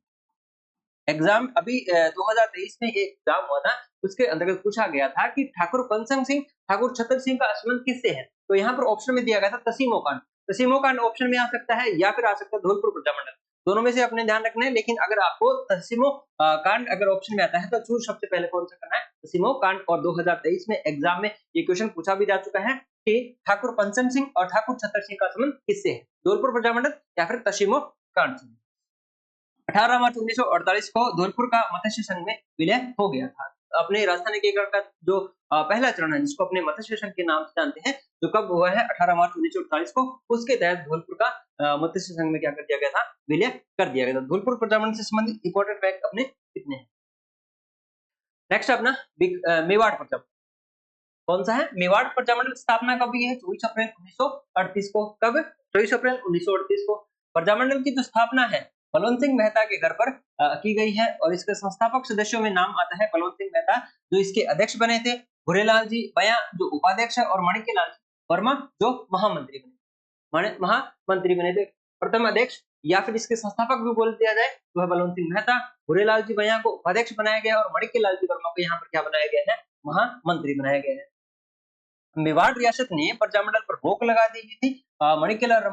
एग्जाम अभी 2023 में एक एग्जाम हुआ था, उसके अंतर्गत पूछा गया था कि ठाकुर पंचम सिंह, ठाकुर छत्तर सिंह का संबंध किससे है? तो यहाँ पर ऑप्शन में दिया गया था तसीमो कांड। तसीमो कांड ऑप्शन में आ सकता है या फिर आ सकता है धौलपुर प्रजामंडल। दोनों में से अपने ध्यान रखना है। लेकिन अगर आपको तसीमो कांड अगर ऑप्शन में आता है तो चूज सबसे पहले कौन सा करना है? तसीमो कांड। और 2023 में एग्जाम में ये क्वेश्चन पूछा भी जा चुका है कि ठाकुर पंचम सिंह और ठाकुर छत्तर सिंह का संबंध किससे है? धौलपुर प्रजामंडल या फिर तसीमो कांड से। 18 मार्च 1948 को धौलपुर का मत्स्य संघ में विलय हो गया था। अपने राजधानी एकीकरण का जो पहला चरण है जिसको अपने मत्स्य संघ के नाम से जानते हैं, जो कब हुआ है? 18 मार्च 1948 को। उसके तहत धौलपुर का मत्स्य संघ में क्या कर दिया गया था? विलय कर दिया गया था। धौलपुर प्रजामंडल से संबंधित इंपॉर्टेंट फैक्ट अपने कितने हैं? नेक्स्ट अपना मेवाड़ प्रजामंडल। कौन सा है? मेवाड़ प्रजामंडल स्थापना कब हुई है? 24 अप्रैल 1938 को। कब? 24 अप्रैल 1938 को। प्रजामंडल की जो स्थापना है बलवंत सिंह मेहता के घर पर की गई है और इसके संस्थापक सदस्यों में नाम आता है बलवंत सिंह मेहता जो इसके अध्यक्ष बने थे, भूरेलाल जी बयां जो उपाध्यक्ष है और माणिक्यलाल वर्मा जो महामंत्री बने। महामंत्री बने थे। प्रथम अध्यक्ष या फिर इसके संस्थापक भी बोल दिया जाए तो है बलवंत सिंह मेहता, भूरेलाल जी भैया को उपाध्यक्ष बनाया गया और माणिक्यलाल जी वर्मा को यहाँ पर क्या बनाया गया है, महामंत्री बनाया गया है। मेवाड़ रियासत ने प्रजामंडल पर रोक लगा दी थी। माणिक्यलाल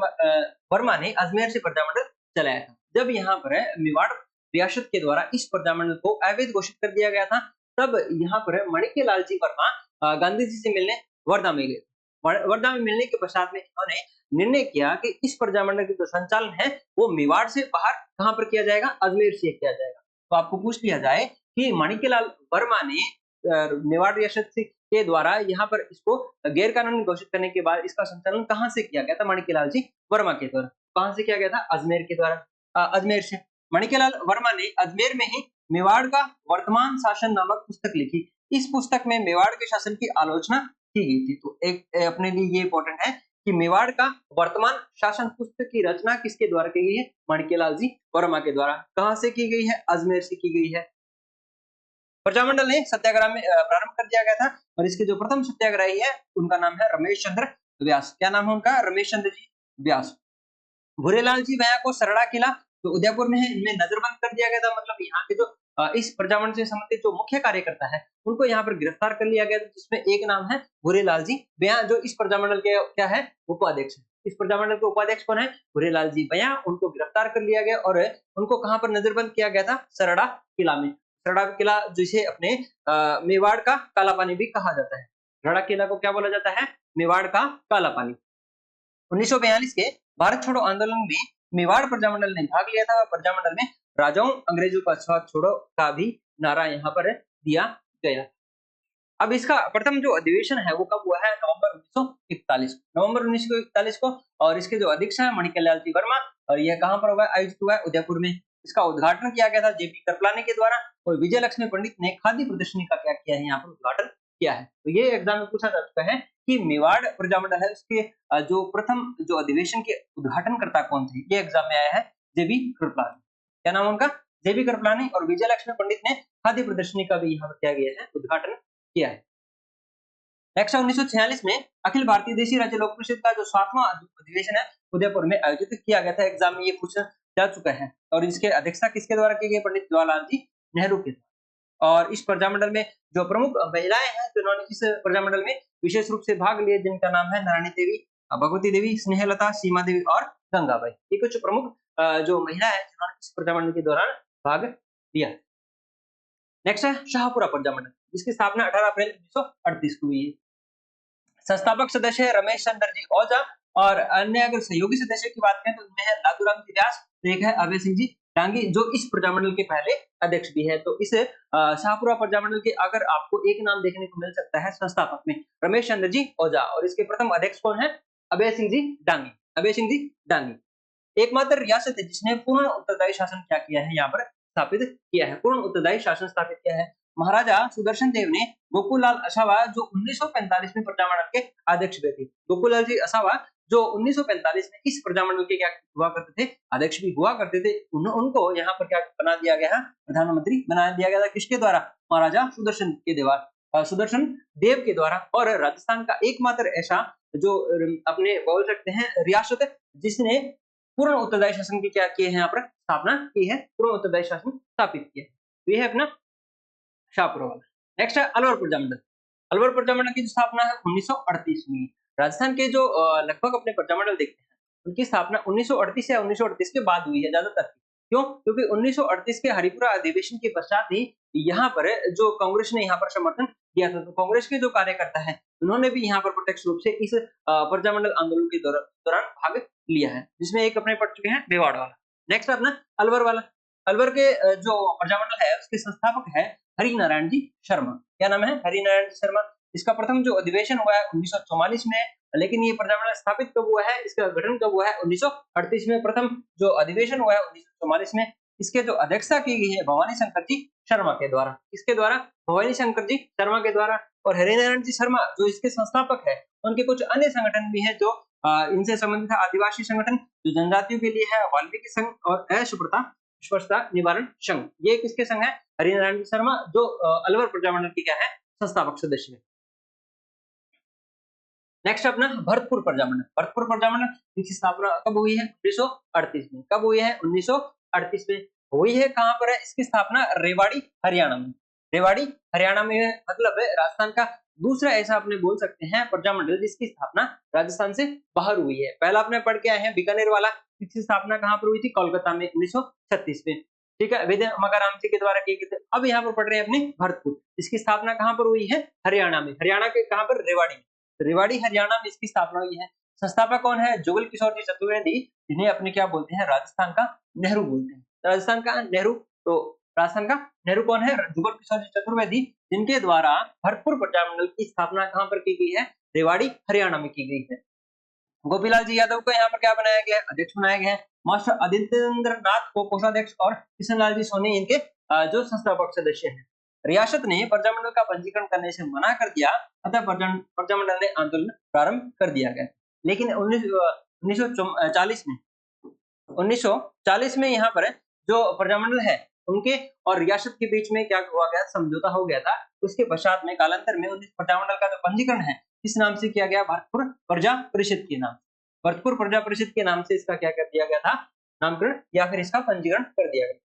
वर्मा ने अजमेर से प्रजामंडल चलाया था। जब यहाँ पर मेवाड़ रियासत के द्वारा इस प्रजामंडल को अवैध घोषित कर दिया गया था, तब यहाँ पर माणिक्यलाल जी वर्मा गांधी जी से मिलने वर्धा में गए। वर्धा में मिलने के पश्चात में इन्होंने निर्णय किया कि इस प्रजामंडल का जो संचालन है वो मेवाड़ से बाहर कहां पर किया जाएगा, अजमेर से किया जाएगा। तो आपको पूछ लिया जाए कि माणिक्यलाल वर्मा ने मेवाड़ रियासत के द्वारा यहाँ पर इसको गैर कानूनी घोषित करने के बाद इसका संचालन कहां से किया गया था, माणिक्यलाल जी वर्मा के द्वारा। कहां से किया गया था, अजमेर के द्वारा, अजमेर से। माणिक्यलाल वर्मा ने अजमेर में ही मेवाड़ का वर्तमान शासन नामक पुस्तक लिखी। इस पुस्तक में मेवाड़ के शासन की आलोचना की गई थी। तो एक अपने लिए ये इंपॉर्टेंट है कि मेवाड़ का वर्तमान शासन पुस्तक की रचना किसके द्वारा की गई है, माणिक्यलाल जी वर्मा के द्वारा। कहां से की गई है, अजमेर से की गई है। प्रजामंडल ने सत्याग्रह में प्रारंभ कर दिया गया था और इसके जो प्रथम सत्याग्रही है उनका नाम है रमेश चंद्र व्यास। क्या नाम है उनका, रमेश चंद्र जी व्यास। भूरेलाल जी भैया को सरड़ा किला जो उदयपुर में है इनमें नजरबंद कर दिया गया था। मतलब यहाँ के जो इस प्रजामंडल से संबंधित जो मुख्य कार्यकर्ता है उनको यहाँ पर गिरफ्तार कर लिया गया था, जिसमें एक नाम है भूरेलाल जी भैया जो इस प्रजामंडल के क्या है, उपाध्यक्ष है। इस प्रजामंडल के उपाध्यक्ष कौन है, भूरेलाल जी भैया। उनको गिरफ्तार कर लिया गया और उनको कहां पर नजरबंद किया गया था, सरड़ा किला में। सरड़ा किला जिसे अपने मेवाड़ का काला पानी भी कहा जाता है। सरड़ा किला को क्या बोला जाता है, मेवाड़ का काला पानी। 1942 के भारत छोड़ो आंदोलन में मेवाड़ प्रजामंडल ने भाग लिया था और प्रजामंडल में राजाओं अंग्रेजों का साथ छोड़ो का भी नारा यहाँ पर दिया गया। अब इसका प्रथम जो अधिवेशन है वो कब हुआ है, नवंबर 1941 को और इसके जो अध्यक्ष है माणिक्यलाल जी वर्मा और यह कहां पर होगा, आयोजित हुआ है उदयपुर में। इसका उद्घाटन किया गया था जेपी कृपलानी के द्वारा और विजय लक्ष्मी पंडित ने खादी प्रदर्शनी का क्या किया है, यहाँ पर उद्घाटन किया है। तो ये एग्जाम में पूछा जा चुका है कि मेवाड़ प्रजामंडल है उसके जो प्रथम जो अधिवेशन के उद्घाटनकर्ता कौन थे, ये एग्जाम में आया है जेबी कृपलानी। क्या नाम उनका, जेबी कृपलानी। और विजय लक्ष्मी पंडित ने खादी प्रदर्शनी का भी यहाँ पर किया गया है, उद्घाटन किया है। नेक्स्ट 1946 में अखिल भारतीय देशी राज्य लोक परिषद का जो 7वां अधिवेशन है उदयपुर में आयोजित किया गया था। एग्जाम में ये पूछा जा चुका है और इसके अध्यक्षता किसके द्वारा की गई, पंडित जवाहरलाल जी नेहरू के द्वारा। और इस प्रजामंडल में जो प्रमुख महिलाएं हैं जिन्होंने इस प्रजामंडल में विशेष रूप से भाग लिए, जिनका नाम है नारायणी देवी, भगवती देवी, स्नेहलता, सीमा देवी और गंगाबाई। ये कुछ प्रमुख जो महिला है जिन्होंने इस प्रजामंडल के दौरान भाग लिया। नेक्स्ट है शाहपुरा प्रजामंडल, जिसकी स्थापना 18 अप्रैल 1938 को हुई है। संस्थापक सदस्य है रमेश चंद्र जी ओझा और अन्य अगर सहयोगी सदस्यों की बात करें तो इनमें है लादूराम जी व्यास, एक है अभय सिंह जी डांगी जो इस प्रजामंडल के पहले अध्यक्ष भी है। तो इस शाहपुरा प्रजामंडल के अगर आपको एक नाम देखने को मिल सकता है संस्थापक में, रमेश चंद्र जी ओझा, और इसके प्रथम अध्यक्ष कौन है, अभय सिंह जी डांगी। अभय सिंह जी डांगी एकमात्र रियासत है जिसने पूर्ण उत्तरदायी शासन क्या किया है, यहाँ पर स्थापित किया है, पूर्ण उत्तरदायी शासन स्थापित किया है। महाराजा सुदर्शन देव ने गोकुललाल असावा जो 1945 में प्रजामंडल के अध्यक्ष हुए थे। गोकुललाल जी असावा जो 1945 में इस प्रजामंडल के क्या हुआ करते थे, अध्यक्ष भी हुआ करते थे। उनको यहाँ पर क्या बना दिया गया है, प्रधानमंत्री बना दिया गया था। किसके द्वारा, महाराजा सुदर्शन के द्वारा, सुदर्शन देव के द्वारा। और राजस्थान का एकमात्र ऐसा जो अपने बोल सकते हैं रियासत जिसने पूर्ण उत्तरदायी शासन की क्या किए हैं, यहाँ पर स्थापना की है, पूर्ण उत्तरदायी शासन स्थापित किया। तो ये है अपना शाहपुरा वाला। नेक्स्ट है अलवर प्रजामंडल। अलवर प्रजामंडल की स्थापना है 1938 में। राजस्थान के जो लगभग अपने प्रजामंडल देखते हैं उनकी स्थापना 1938 या 1938 के बाद हुई है ज्यादातर। क्यों, क्योंकि 1938 के हरिपुरा अधिवेशन के पश्चात ही यहाँ पर जो कांग्रेस ने यहाँ पर समर्थन दिया था। तो कांग्रेस के जो कार्यकर्ता है उन्होंने भी यहाँ पर प्रत्यक्ष रूप से इस प्रजामंडल आंदोलन के दौरान भाग लिया है, जिसमें एक अपने पढ़ चुके हैं मेवाड़ वाला। नेक्स्ट अपना अलवर वाला। अलवर के जो प्रजामंडल है उसके संस्थापक है हरिनारायण जी शर्मा। क्या नाम है, हरिनारायण जी शर्मा। इसका प्रथम जो अधिवेशन हुआ है 1944 में, लेकिन ये प्रजामंडल स्थापित कब हुआ है, इसका गठन कब हुआ है, 1938 में प्रथम जो अधिवेशन हुआ है 1944 में। इसके जो अध्यक्षता की गई है भवानी शंकर जी शर्मा के द्वारा। इसके द्वारा, भवानी शंकर जी शर्मा के द्वारा। और हरिनारायण जी शर्मा जो इसके संस्थापक है, उनके कुछ अन्य संगठन भी है जो इनसे संबंधित है आदिवासी संगठन जो जनजातियों के लिए है, वाल्मीकि संघ और अस्पृश्यता स्पष्टता निवारण संघ। ये किसके संघ है? हरिनारायण शर्मा जो अलवर प्रजामंडल की क्या है? संस्थापक सदस्य है। नेक्स्ट अपना भरतपुर प्रजामंडल। भरतपुर प्रजामंडल की स्थापना कब हुई है? 1938 में। कब हुई है? 1938 में हुई है। कहां पर है इसकी स्थापना? रेवाड़ी हरियाणा में। रेवाड़ी हरियाणा में मतलब है राजस्थान का दूसरा ऐसा अपने बोल सकते हैं प्रजामंडल जिसकी स्थापना राजस्थान से बाहर हुई है। पहला अपने पढ़ के आए हैं बीकानेर वाला, इसकी स्थापना कहां पर हुई थी? कोलकाता में 1936 में। ठीक है, विजय मकाराम जी के द्वारा की गई थी। अब यहाँ पर पढ़ रहे हैं अपने भरतपुर, इसकी स्थापना कहां पर हुई है? हरियाणा में। हरियाणा के कहां पर? रेवाड़ी में। रेवाड़ी हरियाणा में इसकी स्थापना हुई है। संस्थापक कौन है? जुगल किशोर जी चतुर्वेदी, जिन्हें अपने क्या बोलते हैं? राजस्थान का नेहरू बोलते हैं। राजस्थान का नेहरू, तो राजस्थान का नेहरू कौन है? जुगल किशोर जी चतुर्वेदी, जिनके द्वारा भरतपुर प्रजामंडल की स्थापना कहां पर की गई है? रेवाड़ी हरियाणा में की गई है। गोपीलाल जी यादव को यहाँ पर क्या बनाया गया है? अध्यक्ष बनाया गया है। मास्टर आदित्येंद्र नाथ को कोषाध्यक्ष और किशनलाल जी सोनी इनके जो संस्थापक सदस्य हैं। रियासत ने प्रजामंडल का पंजीकरण करने से मना कर दिया, अतः प्रजामंडल ने आंदोलन प्रारंभ कर दिया गया। लेकिन 1940 में 1940 में यहाँ पर जो प्रजामंडल है उनके और रियासत के बीच में क्या हुआ गया? समझौता हो गया था। उसके पश्चात में कालांतर में 19 प्रजामंडल का जो पंजीकरण है किस नाम से किया गया? भरतपुर प्रजा परिषद के नाम। भरतपुर प्रजा परिषद के नाम से इसका क्या कर दिया गया था? नामकरण या फिर इसका पंजीकरण कर दिया गया।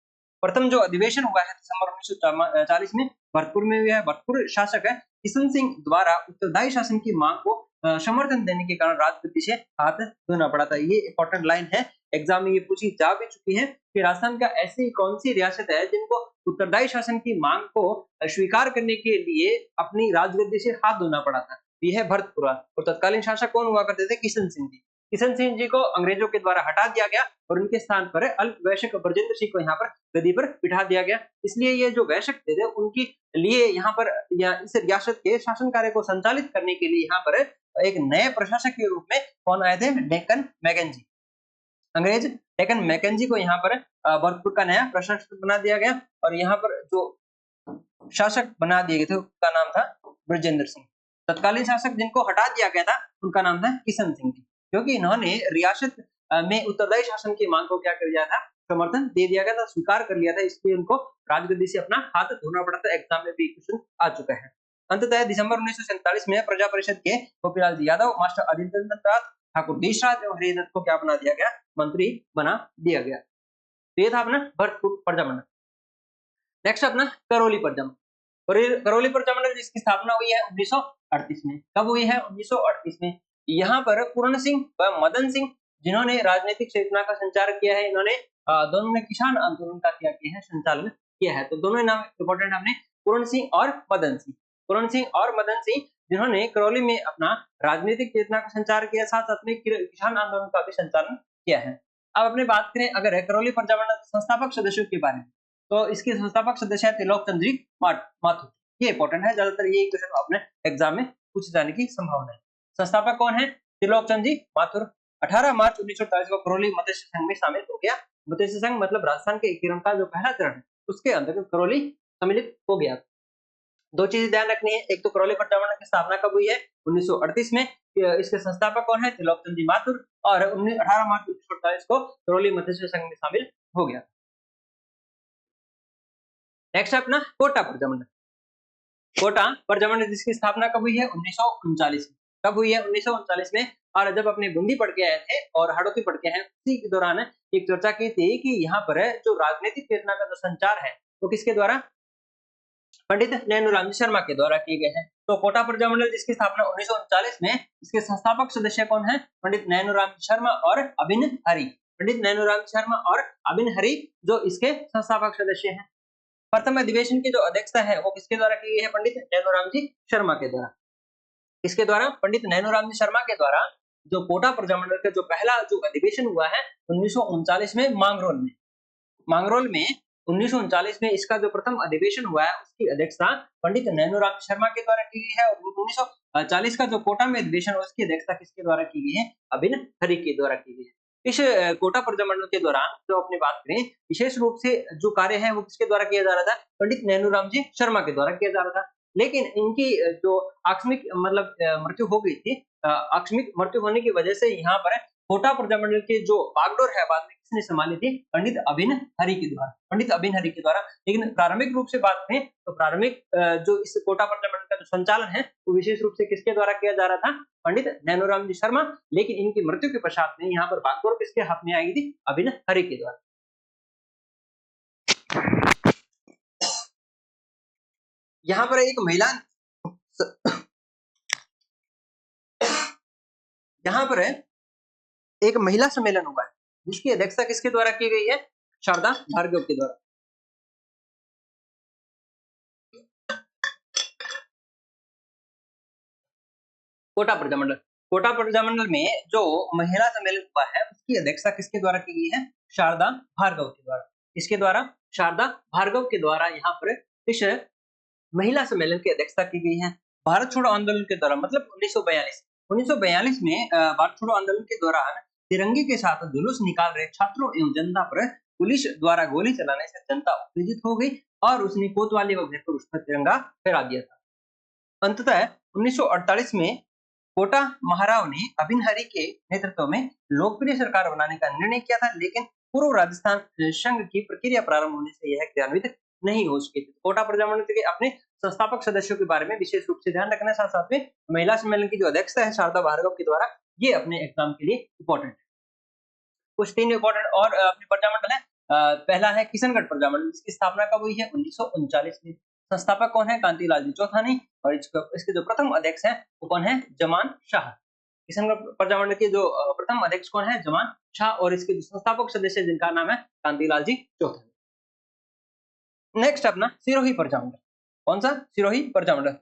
प्रथम जो अधिवेशन हुआ है दिसंबर 1940 में भरतपुर में हुआ है। भरतपुर शासक है किशन सिंह द्वारा उत्तरदायी शासन की मांग को समर्थन देने के कारण राजगद्दी से हाथ धोना पड़ा था। ये इंपॉर्टेंट लाइन है, एग्जाम में ये पूछी जा भी चुकी है कि राजस्थान का ऐसी कौन सी रियासत है जिनको उत्तरदायी शासन की मांग को स्वीकार करने के लिए अपनी राजगद्दी से हाथ धोना पड़ा था? ये है भरतपुरा। और तत्कालीन शासक कौन हुआ करते थे? किशन सिंह जी। किशन सिंह जी को अंग्रेजों के द्वारा हटा दिया गया और उनके स्थान पर अल्पवयस्क ब्रजेंद्र सिंह को यहाँ पर गद्दी पर बिठा दिया गया। इसलिए ये जो वयस्क थे उनके लिए यहाँ पर इस रियासत के शासन कार्य को संचालित करने के लिए यहाँ पर एक नए प्रशासक के रूप में कौन आए थे? डेक्कन मैकेंजी। अंग्रेज डेक्कन मैकेंजी को यहाँ पर भरतपुर का नया प्रशासक बना दिया गया और यहाँ पर जो शासक बना दिए गए थे उनका नाम था ब्रजेंद्र सिंह। तत्कालीन शासक जिनको हटा दिया गया था उनका नाम था किशन सिंह जी, क्योंकि इन्होंने रियासत में उत्तरदायी शासन की मांग को क्या कर दिया था? समर्थन दे दिया गया था, स्वीकार कर लिया था। इसलिए उनको राजगद्दी से अपना हाथ धोना पड़ा था। एग्जाम में भी क्वेश्चन आ चुका है। अंततः दिसंबर 1947 में प्रजा परिषद के गोपीलाल जी यादव, मास्टर आदित्येंद्र नाथ, ठाकुर देशराज और हरिदत्त को क्या बना दिया गया? मंत्री बना दिया गया। तो ये था अपना भरतपुर प्रजामंडल। नेक्स्ट अपना करौली प्रजामंडल। करौली प्रजामंडल जिसकी स्थापना हुई है 1938 में। कब हुई है? 1938 में। यहाँ पर पूर्ण सिंह व मदन सिंह जिन्होंने राजनीतिक चेतना का संचार किया है, इन्होंने दोनों ने किसान आंदोलन का क्या किया है? संचालन किया है। तो दोनों नाम इंपॉर्टेंट है अपने, पूर्ण सिंह और मदन सिंह। पूर्ण सिंह और मदन सिंह जिन्होंने करौली में अपना राजनीतिक चेतना का संचार किया, साथ साथ में किसान आंदोलन का भी संचालन किया है। अब अपने बात करें अगर करौली प्रजामंडल संस्थापक सदस्यों के बारे में, तो इसके संस्थापक सदस्य है त्रिलोक चंद्र जी माथुर। ये इंपॉर्टेंट है, ज्यादातर यही क्वेश्चन अपने एग्जाम में पूछे जाने की संभावना है। संस्थापक कौन है? त्रिलोक चंद्र जी माथुर। 18 मार्च 1948 को करौली मत्स्य संघ में शामिल हो गया। मत्स्य संघ मतलब राजस्थान के एकीकरण का जो पहला चरण है उसके अंतर्गत करौली सम्मिलित हो गया। दो चीजें ध्यान रखनी है, एक तो करौली प्रजामंडल की स्थापना कब हुई है? 1938 में। इसके संस्थापक कौन है? त्रिलोक चंद्र जी माथुर। और 18 मार्च 1948 को करौली मत्स्य संघ में शामिल हो गया। नेक्स्ट अपना कोटा प्रजामंडल। कोटा प्रजामंडल जिसकी स्थापना कब हुई है? 1939 में। कब हुई है? 1939 में। और जब अपने बूंदी पढ़ के आए थे और हड़ौती पढ़ के आए, उसी के दौरान एक चर्चा की थी कि यहाँ पर जो राजनीतिक चेतना का जो संचार है वो किसके द्वारा? पंडित नैनूराम शर्मा के द्वारा किए गए हैं। तो कोटा प्रजामंडल जिसकी स्थापना 1939 में, इसके संस्थापक सदस्य कौन है? पंडित नैनूराम शर्मा और अभिन हरि। पंडित नैनूराम शर्मा और अभिन हरि जो इसके संस्थापक सदस्य हैं। प्रथम अधिवेशन की जो अध्यक्षता है वो किसके द्वारा की गई है? पंडित नैनूराम जी शर्मा के द्वारा। किसके द्वारा? पंडित नैनूराम जी शर्मा के द्वारा जो कोटा प्रजामंडल का जो पहला जो अधिवेशन हुआ है 1939 में मांगरोल में। मांगरोल में 1939 में इसका जो प्रथम अधिवेशन हुआ है उसकी अध्यक्षता पंडित नैनूराम शर्मा के द्वारा की गई है। और 1940 का जो कोटा में अधिवेशन उसकी अध्यक्षता किसके द्वारा की गई है? अभिन हरि के द्वारा की गई है। इस कोटा प्रजामंडल के दौरान जो अपनी बात करें, विशेष रूप से जो कार्य है वो किसके द्वारा किया जा रहा था? पंडित नैनूराम जी शर्मा के द्वारा किया जा रहा था। लेकिन इनकी जो आकस्मिक मतलब मृत्यु हो गई थी, आकस्मिक मृत्यु होने की वजह से यहाँ पर कोटा प्रजामंडल की जो बागडोर है बाद में किसने संभाली थी? पंडित अभिन हरि के द्वारा, पंडित अभिन हरि के द्वारा। लेकिन प्रारंभिक रूप से बात करें तो प्रारंभिक जो इस कोटा प्रजामंडल का जो संचालन है वो विशेष रूप से किसके द्वारा किया जा रहा था? पंडित नैनोराम जी शर्मा। लेकिन इनकी मृत्यु के पश्चात में यहाँ पर बागडोर किसके हाथ में आई थी? अभिन हरि के द्वारा। यहाँ पर एक महिला यहाँ पर एक महिला सम्मेलन हुआ है जिसकी अध्यक्षता किसके द्वारा की गई है? शारदा भार्गव के द्वारा। कोटा प्रजामंडल में जो महिला सम्मेलन हुआ है उसकी अध्यक्षता किसके द्वारा की गई है? शारदा भार्गव के द्वारा। इसके द्वारा शारदा भार्गव के द्वारा यहाँ पर इस महिला सम्मेलन की अध्यक्षता की गई है। भारत छोड़ो आंदोलन के दौरान मतलब 1942 में भारत छोड़ो आंदोलन के दौरान तिरंगे के साथ जुलूस निकाल रहे छात्रों एवं जनता पर पुलिस द्वारा गोली चलाने से जनता उत्तेजित हो गई और उसने कोतवाली व घर पर उस पर तिरंगा फहरा दिया था। अंततः 1948 में कोटा महाराव ने अभिन हरि के नेतृत्व में लोकप्रिय सरकार बनाने का निर्णय किया था, लेकिन पूर्व राजस्थान संघ की प्रक्रिया प्रारंभ होने से यह क्रियान्वित नहीं हो सकी थी। कोटा प्रजामंडल के अपने संस्थापक सदस्यों के बारे में विशेष रूप से ध्यान रखना, साथ साथ में महिला सम्मेलन की जो अध्यक्षता है शारदा भार्गव के द्वारा, ये अपने एग्जाम के लिए इंपॉर्टेंट है। कुछ 3 इंपॉर्टेंट और अपने प्रजामंडल है। पहला है किशनगढ़ प्रजामंडल, इसकी स्थापना कब हुई है? 1939 में। संस्थापक कौन है? कांतिलाल जी चौथानी। और इसके जो प्रथम अध्यक्ष है वो कौन है? जमान शाह। किशनगढ़ प्रजामंडल के जो प्रथम अध्यक्ष कौन है? जमान शाह। और इसके जो संस्थापक सदस्य जिनका नाम है कांतिलाल जी चौथानी। नेक्स्ट अपना सिरोही प्रजामंडल। कौन सा? सिरोही प्रजामंडल।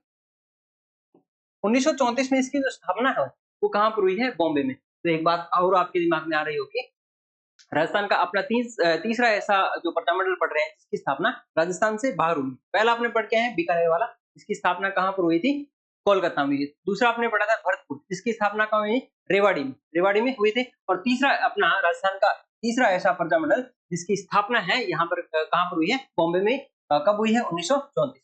1934 में इसकी जो स्थापना है वो कहां पर हुई है? बॉम्बे में। तो एक बात और आपके दिमाग में आ रही होगी, राजस्थान का अपना तीसरा ऐसा जो प्रजामंडल पढ़ रहे हैं जिसकी स्थापना राजस्थान से बाहर हुई। पहला आपने पढ़ के है बीकानेर वाला, इसकी स्थापना कहां पर हुई थी? कोलकाता में हुई। दूसरा आपने पढ़ा था भरतपुर, इसकी स्थापना कहां हुई? रेवाड़ी में हुई थी। और तीसरा अपना राजस्थान का तीसरा ऐसा प्रजामंडल जिसकी स्थापना है यहाँ पर कहां पर हुई है? बॉम्बे में। कब हुई है? 1934।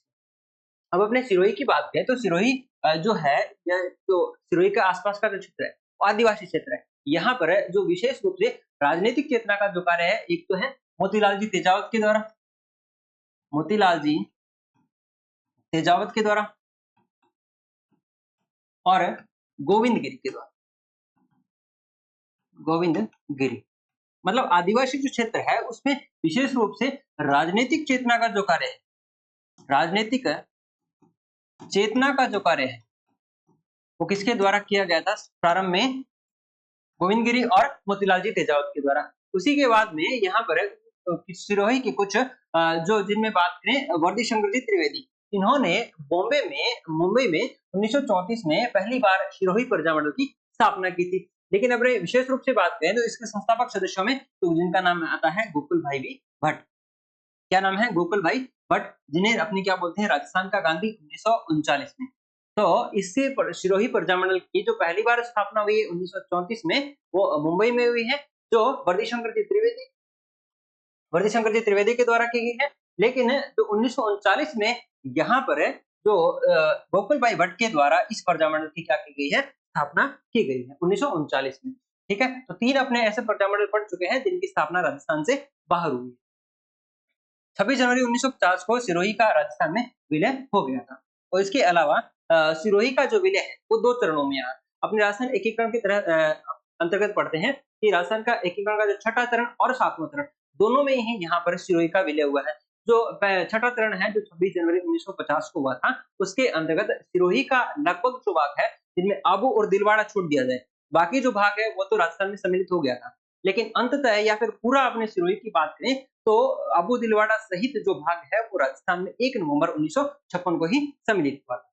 अब अपने सिरोही की बात करें तो सिरोही जो है तो सिरोही के आसपास का जो क्षेत्र है आदिवासी क्षेत्र है। यहाँ पर जो विशेष रूप से राजनीतिक चेतना का जो कार्य है एक तो है मोतीलाल जी तेजावत के द्वारा, और गोविंद गिरी। मतलब आदिवासी जो क्षेत्र है उसमें विशेष रूप से राजनीतिक चेतना का जो कार्य है, वो किसके द्वारा किया गया था? प्रारंभ में गोविंद गिरी और मोतीलाल जी तेजावत के द्वारा। उसी के बाद में यहाँ पर सिरोही के कुछ जो जिनमें बात करें वर्दी शंकर जी त्रिवेदी, इन्होंने मुंबई में 1934 में पहली बार सिरोही प्रजामंडल की स्थापना की थी। लेकिन अब विशेष रूप से बात करें तो इसके संस्थापक सदस्यों में तो जिनका नाम आता है गोकुल भाई भी भट्ट। क्या नाम है? गोकुल भाई भट्ट, जिन्हें अपनी क्या बोलते हैं? राजस्थान का गांधी 1939 में। तो इससे सिरोही प्रजामंडल की जो पहली बार स्थापना हुई है 1934 में वो मुंबई में हुई है, जो वर्दी शंकर जी त्रिवेदी के द्वारा की गई है। लेकिन जो 1939 में यहाँ पर जो गोकुल भाई भट्ट के द्वारा इस प्रजामंडल की क्या की गई है? स्थापना की गई है 1939 में। ठीक है, तो 3 अपने ऐसे प्रजामंडल पढ़ चुके हैं जिनकी स्थापना राजस्थान से बाहर हुई। 26 जनवरी 1950 को सिरोही का राजस्थान में विलय हो गया था। और इसके अलावा सिरोही का जो विलय है वो 2 चरणों में है। अपने राजस्थान एकीकरण की तरह अंतर्गत पढ़ते हैं कि राजस्थान का एकीकरण का जो छठा चरण और 7वां चरण दोनों में ही यहाँ पर सिरोही का विलय हुआ है। जो छठा चरण है जो 26 जनवरी 1950 को हुआ था, उसके अंतर्गत सिरोही का लगभग जो भाग है जिनमें आबू और दिलवाड़ा छोड़ दिया जाए, बाकी जो भाग है वो तो राजस्थान में सम्मिलित हो गया था। लेकिन अंततः या फिर पूरा अपने सिरोही की बात करें तो अबू दिलवाड़ा सहित जो भाग है वो राजस्थान में 1 नवंबर 1956 को ही सम्मिलित हुआ था।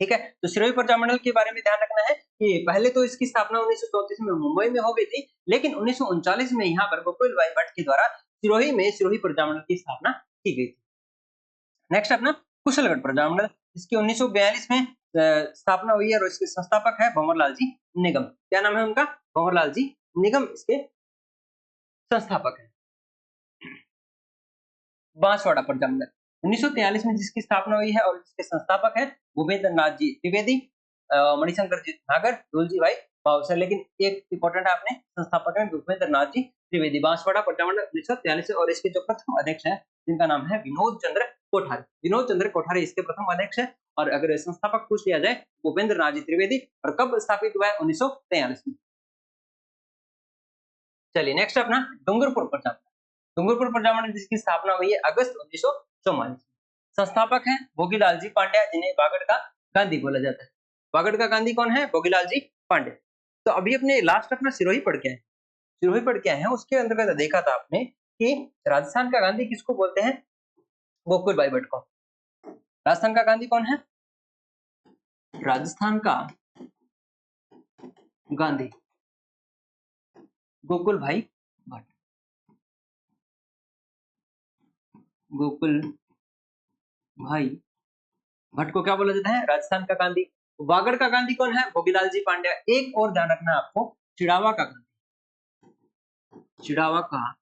ठीक है, तो सिरोही प्रजामंडल के बारे में ध्यान रखना है कि पहले तो इसकी स्थापना 1934 में मुंबई में हो गई थी, लेकिन 1939 में यहाँ पर गोकुल भाई भट्ट के द्वारा सिरोही में सिरोही प्रजामंडल की स्थापना की गई थी। नेक्स्ट अपना कुशलगढ़ प्रजामंडल, इसकी 1942 में स्थापना हुई है और इसके संस्थापक है भंवरलाल जी निगम। क्या नाम है उनका? भंवरलाल जी निगम इसके संस्थापक है। बांसवाड़ा प्रजामंडल, 1943 में जिसकी स्थापना हुई है और जिसके संस्थापक हैं भूपेंद्र नाथ जी त्रिवेदी, मणिशंकर जी नागर, दुलजी भाई भावसर। लेकिन एक इम्पोर्टेंट है अपने संस्थापक हैं भूपेंद्र नाथ जी त्रिवेदी। बांसवाड़ा प्रजामंडल 1943 और इसके जो प्रथम अध्यक्ष हैं जिनका नाम है विनोद चंद्र कोठारी। विनोद चंद्र कोठारी इसके प्रथम अध्यक्ष है। और अगर संस्थापक पूछ लिया जाए भूपेंद्र नाथ जी त्रिवेदी। और कब स्थापित हुआ है? 1943 में। चलिए नेक्स्ट अपना डूंगरपुर प्रजामंडल। डूंगरपुर प्रजामंडल जिसकी स्थापना हुई है अगस्त 1944 में। संस्थापक हैं भोगीलाल जी पांड्या जिन्हें वागड़ का गांधी बोला जाता है। वागड़ का गांधी कौन है? भोगीलाल जी पांड्या। तो अभी अपने लास्ट अपना सिरोही पढ़ के आए। सिरोही पढ़ के आए हैं, उसके अंतर्गत देखा था आपने कि राजस्थान का गांधी किसको बोलते हैं? गोकुल भाई भट्ट को। राजस्थान का गांधी कौन है? राजस्थान का गांधी गोकुल भाई भट्ट। गोकुल भाई भट्ट को क्या बोला जाता है? राजस्थान का गांधी। वागड़ का गांधी कौन है? भोगीलाल जी पांड्या। एक और ध्यान रखना है आपको, चिड़ावा का गांधी, चिड़ावा का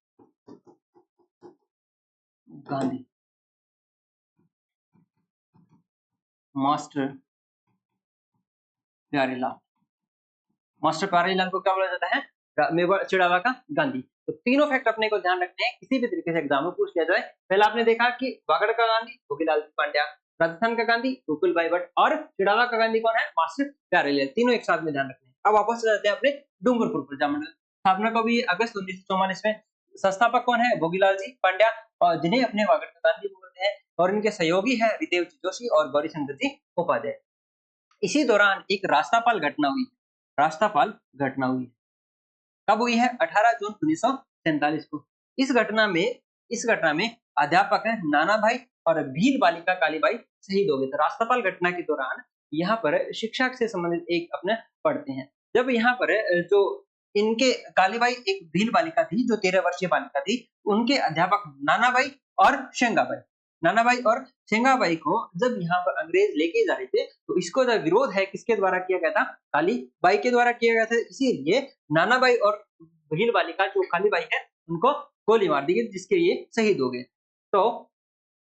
गांधी मास्टर प्यारेलाल। मास्टर प्यारेलाल को क्या बोला जाता है? मेवाड़ चिड़ावा का गांधी। तो तीनों फैक्ट अपने को ध्यान रखने हैं, किसी भी तरीके से एग्जाम में पूछ लिया जाए। पहला आपने देखा कि वागड़ का गांधी भोगीलाल जी पांड्या, राजस्थान का गांधी गोकुल भाई भट्ट और चिड़ावा का गांधी कौन है? मास्टर प्यारेलाल। तीनों एक साथ में ध्यान रखने हैं। अब वापस जाते हैं अपने डूंगरपुर प्रजामंडल। स्थापना कब हुई? अगस्त 1944 में। संस्थापक कौन है? भोगीलाल जी पांड्या, और जिन्हें अपने वागड़ का गांधी बोलते हैं। और इनके सहयोगी है हरिदेव जी जोशी और गौरीशंकर जी उपाध्याय। इसी दौरान एक रास्तापाल घटना हुई। रास्तापाल घटना हुई कब हुई है? 18 जून 1947 को। इस घटना में अध्यापक है नाना भाई और भील बालिका कालीबाई शहीद हो गए थे। रास्तापाल घटना के दौरान यहाँ पर शिक्षा से संबंधित एक अपने पढ़ते हैं। जब यहाँ पर जो इनके कालीबाई एक भील बालिका थी जो 13 वर्षीय बालिका थी, उनके अध्यापक नानाबाई और शेंगाबाई, नानाबाई और शेंगाबाई को जब यहाँ पर अंग्रेज लेके जा रहे थे, तो इसको जो विरोध है किसके द्वारा किया गया था? कालीबाई के द्वारा किया गया था। इसीलिए नानाबाई और भील बालिका जो कालीबाई है उनको गोली मार दी गई, जिसके ये शहीद हो गए। तो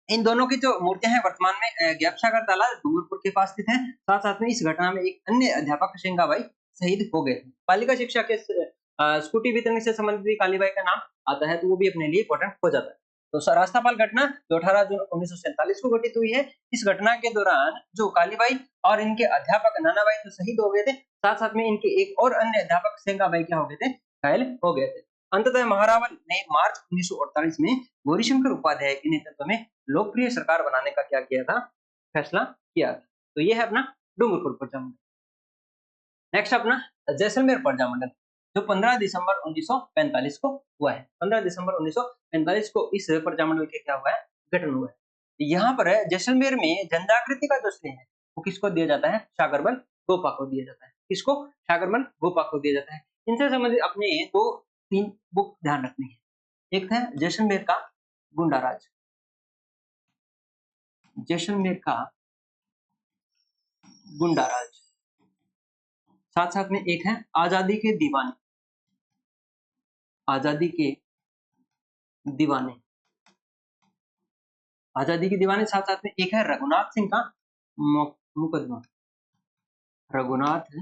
इन दोनों की जो मूर्तियां हैं वर्तमान में ज्ञापसागर तालाब डूंगरपुर के पास स्थित है। साथ साथ में इस घटना में एक अन्य अध्यापक शेंगाबाई शहीद हो गए थे। बालिका शिक्षा के स्कूटी वितरण से संबंधित भी कालीबाई का नाम आता है, तो वो भी अपने लिए इंपॉर्टेंट हो जाता है। तो रास्तापाल घटना जो 18 जून 1947 को घटित हुई है। इस घटना के दौरान जो कालीबाई और इनके अध्यापक नानाबाई जो शहीद हो गए थे, साथ साथ में इनके एक और अन्य अध्यापक शेंगाबाई क्या हो गए थे? घायल हो गए थे। अंततः महारावल ने मार्च 1948 में गौरीशंकर उपाध्याय के नेतृत्व में लोकप्रिय सरकार बनाने का क्या किया था? फैसला किया था। तो ये है अपना डूंगरपुर प्रजामंडल। नेक्स्ट अपना जैसलमेर प्रजामंडल जो 15 दिसंबर 1945 को हुआ है। 15 दिसंबर 1945 को इस प्रजामंडल के क्या हुआ है? गठन हुआ है। यहाँ पर जैसलमेर में जनजागृति का जो श्रेय है वो किसको दिया जाता है? सागरमल गोपा को दिया जाता है। किसको? सागरमल गोपा को दिया जाता है। इनसे संबंधित अपने दो तीन बुक ध्यान रखनी है। एक है जैसलमेर का गुंडा राज, जैसलमेर का गुंडा राज। साथ साथ में एक है आजादी के दीवाने, आजादी के दीवाने, आजादी के दीवाने। साथ साथ में एक है रघुनाथ सिंह का मुकदमा, रघुनाथ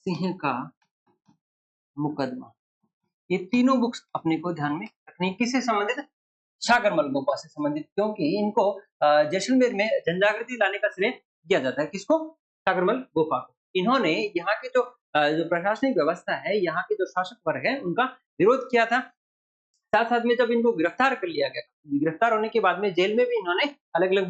सिंह का मुकदमा। ये तीनों बुक्स अपने को ध्यान में रखनी। किससे संबंधित? सागरमल गोपा से संबंधित, क्योंकि इनको जैसलमेर में जनजागृति लाने का श्रेय दिया जाता है। किसको? सागरमल गोपा को। इन्होंने यहाँ की जो प्रशासनिक व्यवस्था है, यहाँ के जो शासक वर्ग है उनका विरोध किया था। साथ साथ में जब इनको गिरफ्तार कर लिया गया, गिरफ्तार होने के बाद में जेल में भी इन्होंने अलग अलग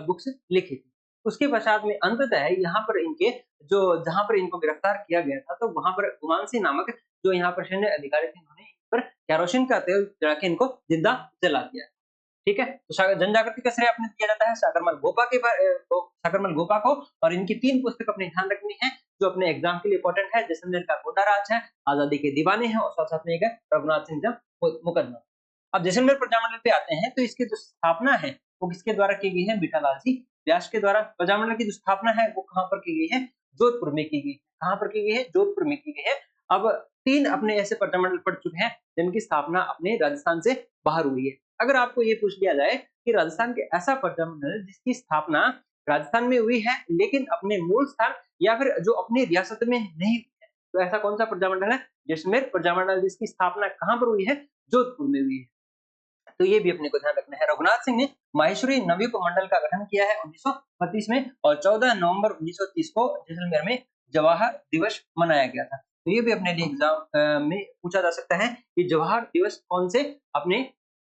बुक्स लिखी थी। उसके पश्चात में अंततः यहाँ पर इनके जो जहां पर इनको गिरफ्तार किया गया था, तो वहां पर गुमान सिंह नामक जो यहाँ पर सैन्य अधिकारी थे, इन्होंने इन पर केरोसिन का तेल चढ़ा के इनको जिंदा जला दिया। ठीक है, तो जनजागृति का श्रेय अपने दिया जाता है सागरमल गोपा के सागरमल गोपा को। और इनकी 3 पुस्तक अपने ध्यान रखनी है जो अपने एग्जाम के लिए इंपॉर्टेंट है। जैसलमेर का गुंडा राज है, आजादी के दीवाने हैं और साथ साथ में एक है रघुनाथ सिंह का मुकदमा। अब जैसलमेर प्रजामंडल पे आते हैं, तो इसकी जो स्थापना है वो किसके द्वारा की गई है? बीठालाल जी व्यास के द्वारा। प्रजामंडल की जो स्थापना है वो कहाँ पर की गई है? जोधपुर में की गई। कहाँ पर की गई है? जोधपुर में की गई है। अब 3 अपने ऐसे प्रजामंडल पढ़ चुके हैं जिनकी स्थापना अपने राजस्थान से बाहर हुई है। अगर आपको ये पूछ लिया जाए कि राजस्थान के ऐसा प्रजामंडल जिसकी स्थापना राजस्थान में हुई है लेकिन अपने मूल स्थान या फिर जो अपनी रियासत में नहीं हुई है, तो ऐसा कौन सा प्रजामंडल है? जैसलमेर प्रजामंडल, जिसकी स्थापना कहाँ पर हुई है? जोधपुर में हुई है। तो ये भी अपने को ध्यान रखना है। रघुनाथ सिंह ने माहेश्वरी नवयुग मंडल का गठन किया है 1932 में, और 14 नवंबर 1930 को जैसलमेर में जवाहर दिवस मनाया गया था। तो ये भी अपने लिए एग्जाम में पूछा जा सकता है कि जवाहर दिवस कौन से अपने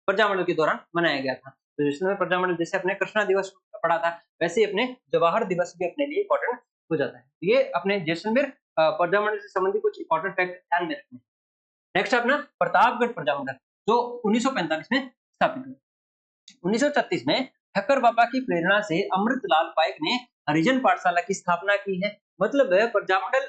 प्रजामंडल के दौरान मनाया गया था। तो जैसलमेर प्रजामंडल, जैसे अपने कृष्णा दिवस पढ़ा था, वैसे ही अपने जवाहर दिवस भी अपने लिए इंपॉर्टेंट हो जाता है। तो ये अपने जैसलमेर प्रजामंडल से संबंधित कुछ इंपॉर्टेंट फैक्ट ध्यान में रखने। नेक्स्ट है अपना प्रतापगढ़ प्रजामंडल, जो 1945 में स्थापित हुआ। 1936 में ठक्कर बाबा की प्रेरणा से अमृतलाल पाइक ने हरिजन पाठशाला की स्थापना की है। मतलब प्रजामंडल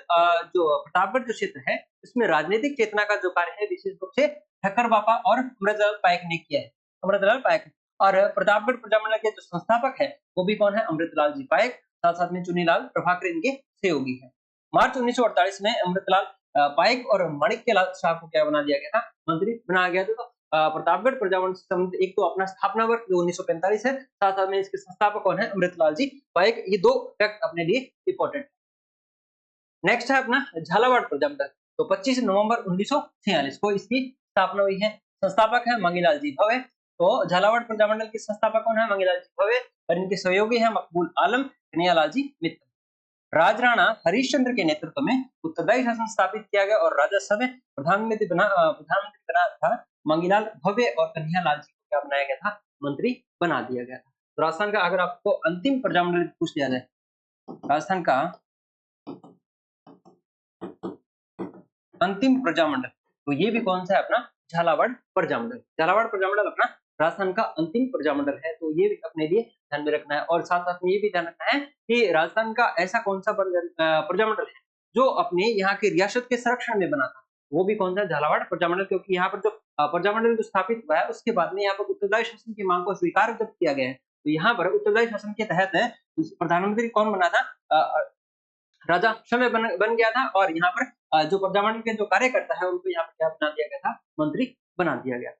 जो प्रतापगढ़ जो क्षेत्र है, इसमें राजनीतिक चेतना का जो कार्य है विशेष रूप से ठक्कर बाबा और अमृतलाल पाइक ने किया है। अमृतलाल पाइक और प्रतापगढ़ प्रजामंडल के जो संस्थापक है वो भी कौन है? अमृतलाल जी पाइक, साथ साथ में चुनीलाल प्रभाकर इनके सहयोगी है। मार्च 1948 में अमृतलाल पाइक और माणिक्यलाल शाह को क्या बना दिया गया था? मंत्री बनाया गया था। तो प्रतापगढ़ प्रजामंडल से संबंधित एक तो अपना स्थापना वर्ष जो 1945 है, साथ साथ में इसके संस्थापक कौन है? अमृतलाल जी पाइक। ये दो फैक्ट अपने लिए इंपॉर्टेंट है। नेक्स्ट है अपना झालावाड़ प्रजामंडल, तो 25 नवंबर 1946 को इसकी स्थापना हुई है। संस्थापक है मंगीलाल जी भवे। तो झालावाड़ प्रजामंडल के संस्थापक कौन है? मंगीलाल जी भवे, और इनके सहयोगी है मकबूल आलम, कन्हैयालाल जी मित्तल। राजराणा हरिश्चंद्र के नेतृत्व में उत्तरदायी शासन स्थापित किया गया और राजस्व में प्रधानमंत्री बना था मंगीलाल भव्य, और कन्हैयालाल जी को क्या बनाया गया था? मंत्री बना दिया गया था। तो राजस्थान का अगर आपको अंतिम प्रजामंडल पूछ लिया जाए, राजस्थान का अंतिम प्रजामंडल, तो ये भी कौन सा है? अपना झालावाड़ प्रजामंडल। झालावाड़ प्रजामंडल अपना राजस्थान का अंतिम प्रजामंडल है। तो ये भी अपने लिए ध्यान में रखना है, और साथ साथ में ये भी ध्यान रखना है कि राजस्थान का ऐसा कौन सा प्रजामंडल है जो अपने यहाँ की रियासत के संरक्षण में बना था, वो भी कौन सा? झालावाड़ प्रजामंडल। क्योंकि यहाँ पर जो प्रजामंडल जो स्थापित हुआ है उसके बाद में यहाँ पर उत्तरदायी शासन की मांग को स्वीकार जब किया गया है, तो यहाँ पर उत्तरदायी शासन के तहत प्रधानमंत्री कौन बना था? राजा समय बन गया था, और यहाँ पर जो प्रजामंडल के जो कार्यकर्ता है उनको यहाँ पर क्या बना दिया गया था? मंत्री बना दिया गया।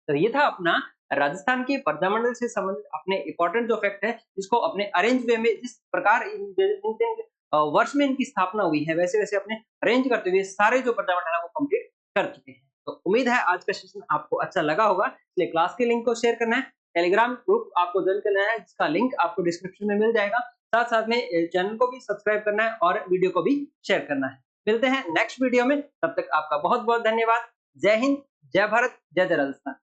तो ये था अपना राजस्थान के प्रजामंडल से संबंधित अपने इंपॉर्टेंट जो फैक्ट है, जिसको अपने अरेंज वे में जिस प्रकार वर्ष में इनकी स्थापना हुई है, वैसे वैसे अपने अरेंज करते हुए सारे जो प्रजामंडल है वो कंप्लीट कर चुके हैं। तो उम्मीद है आज का सेशन आपको अच्छा लगा होगा। इसलिए क्लास के लिंक को शेयर करना है, टेलीग्राम ग्रुप आपको ज्वाइन करना है, जिसका लिंक आपको डिस्क्रिप्शन में मिल जाएगा। साथ साथ में चैनल को भी सब्सक्राइब करना है और वीडियो को भी शेयर करना है। मिलते हैं नेक्स्ट वीडियो में, तब तक आपका बहुत बहुत धन्यवाद। जय हिंद, जय भारत, जय जय राजस्थान।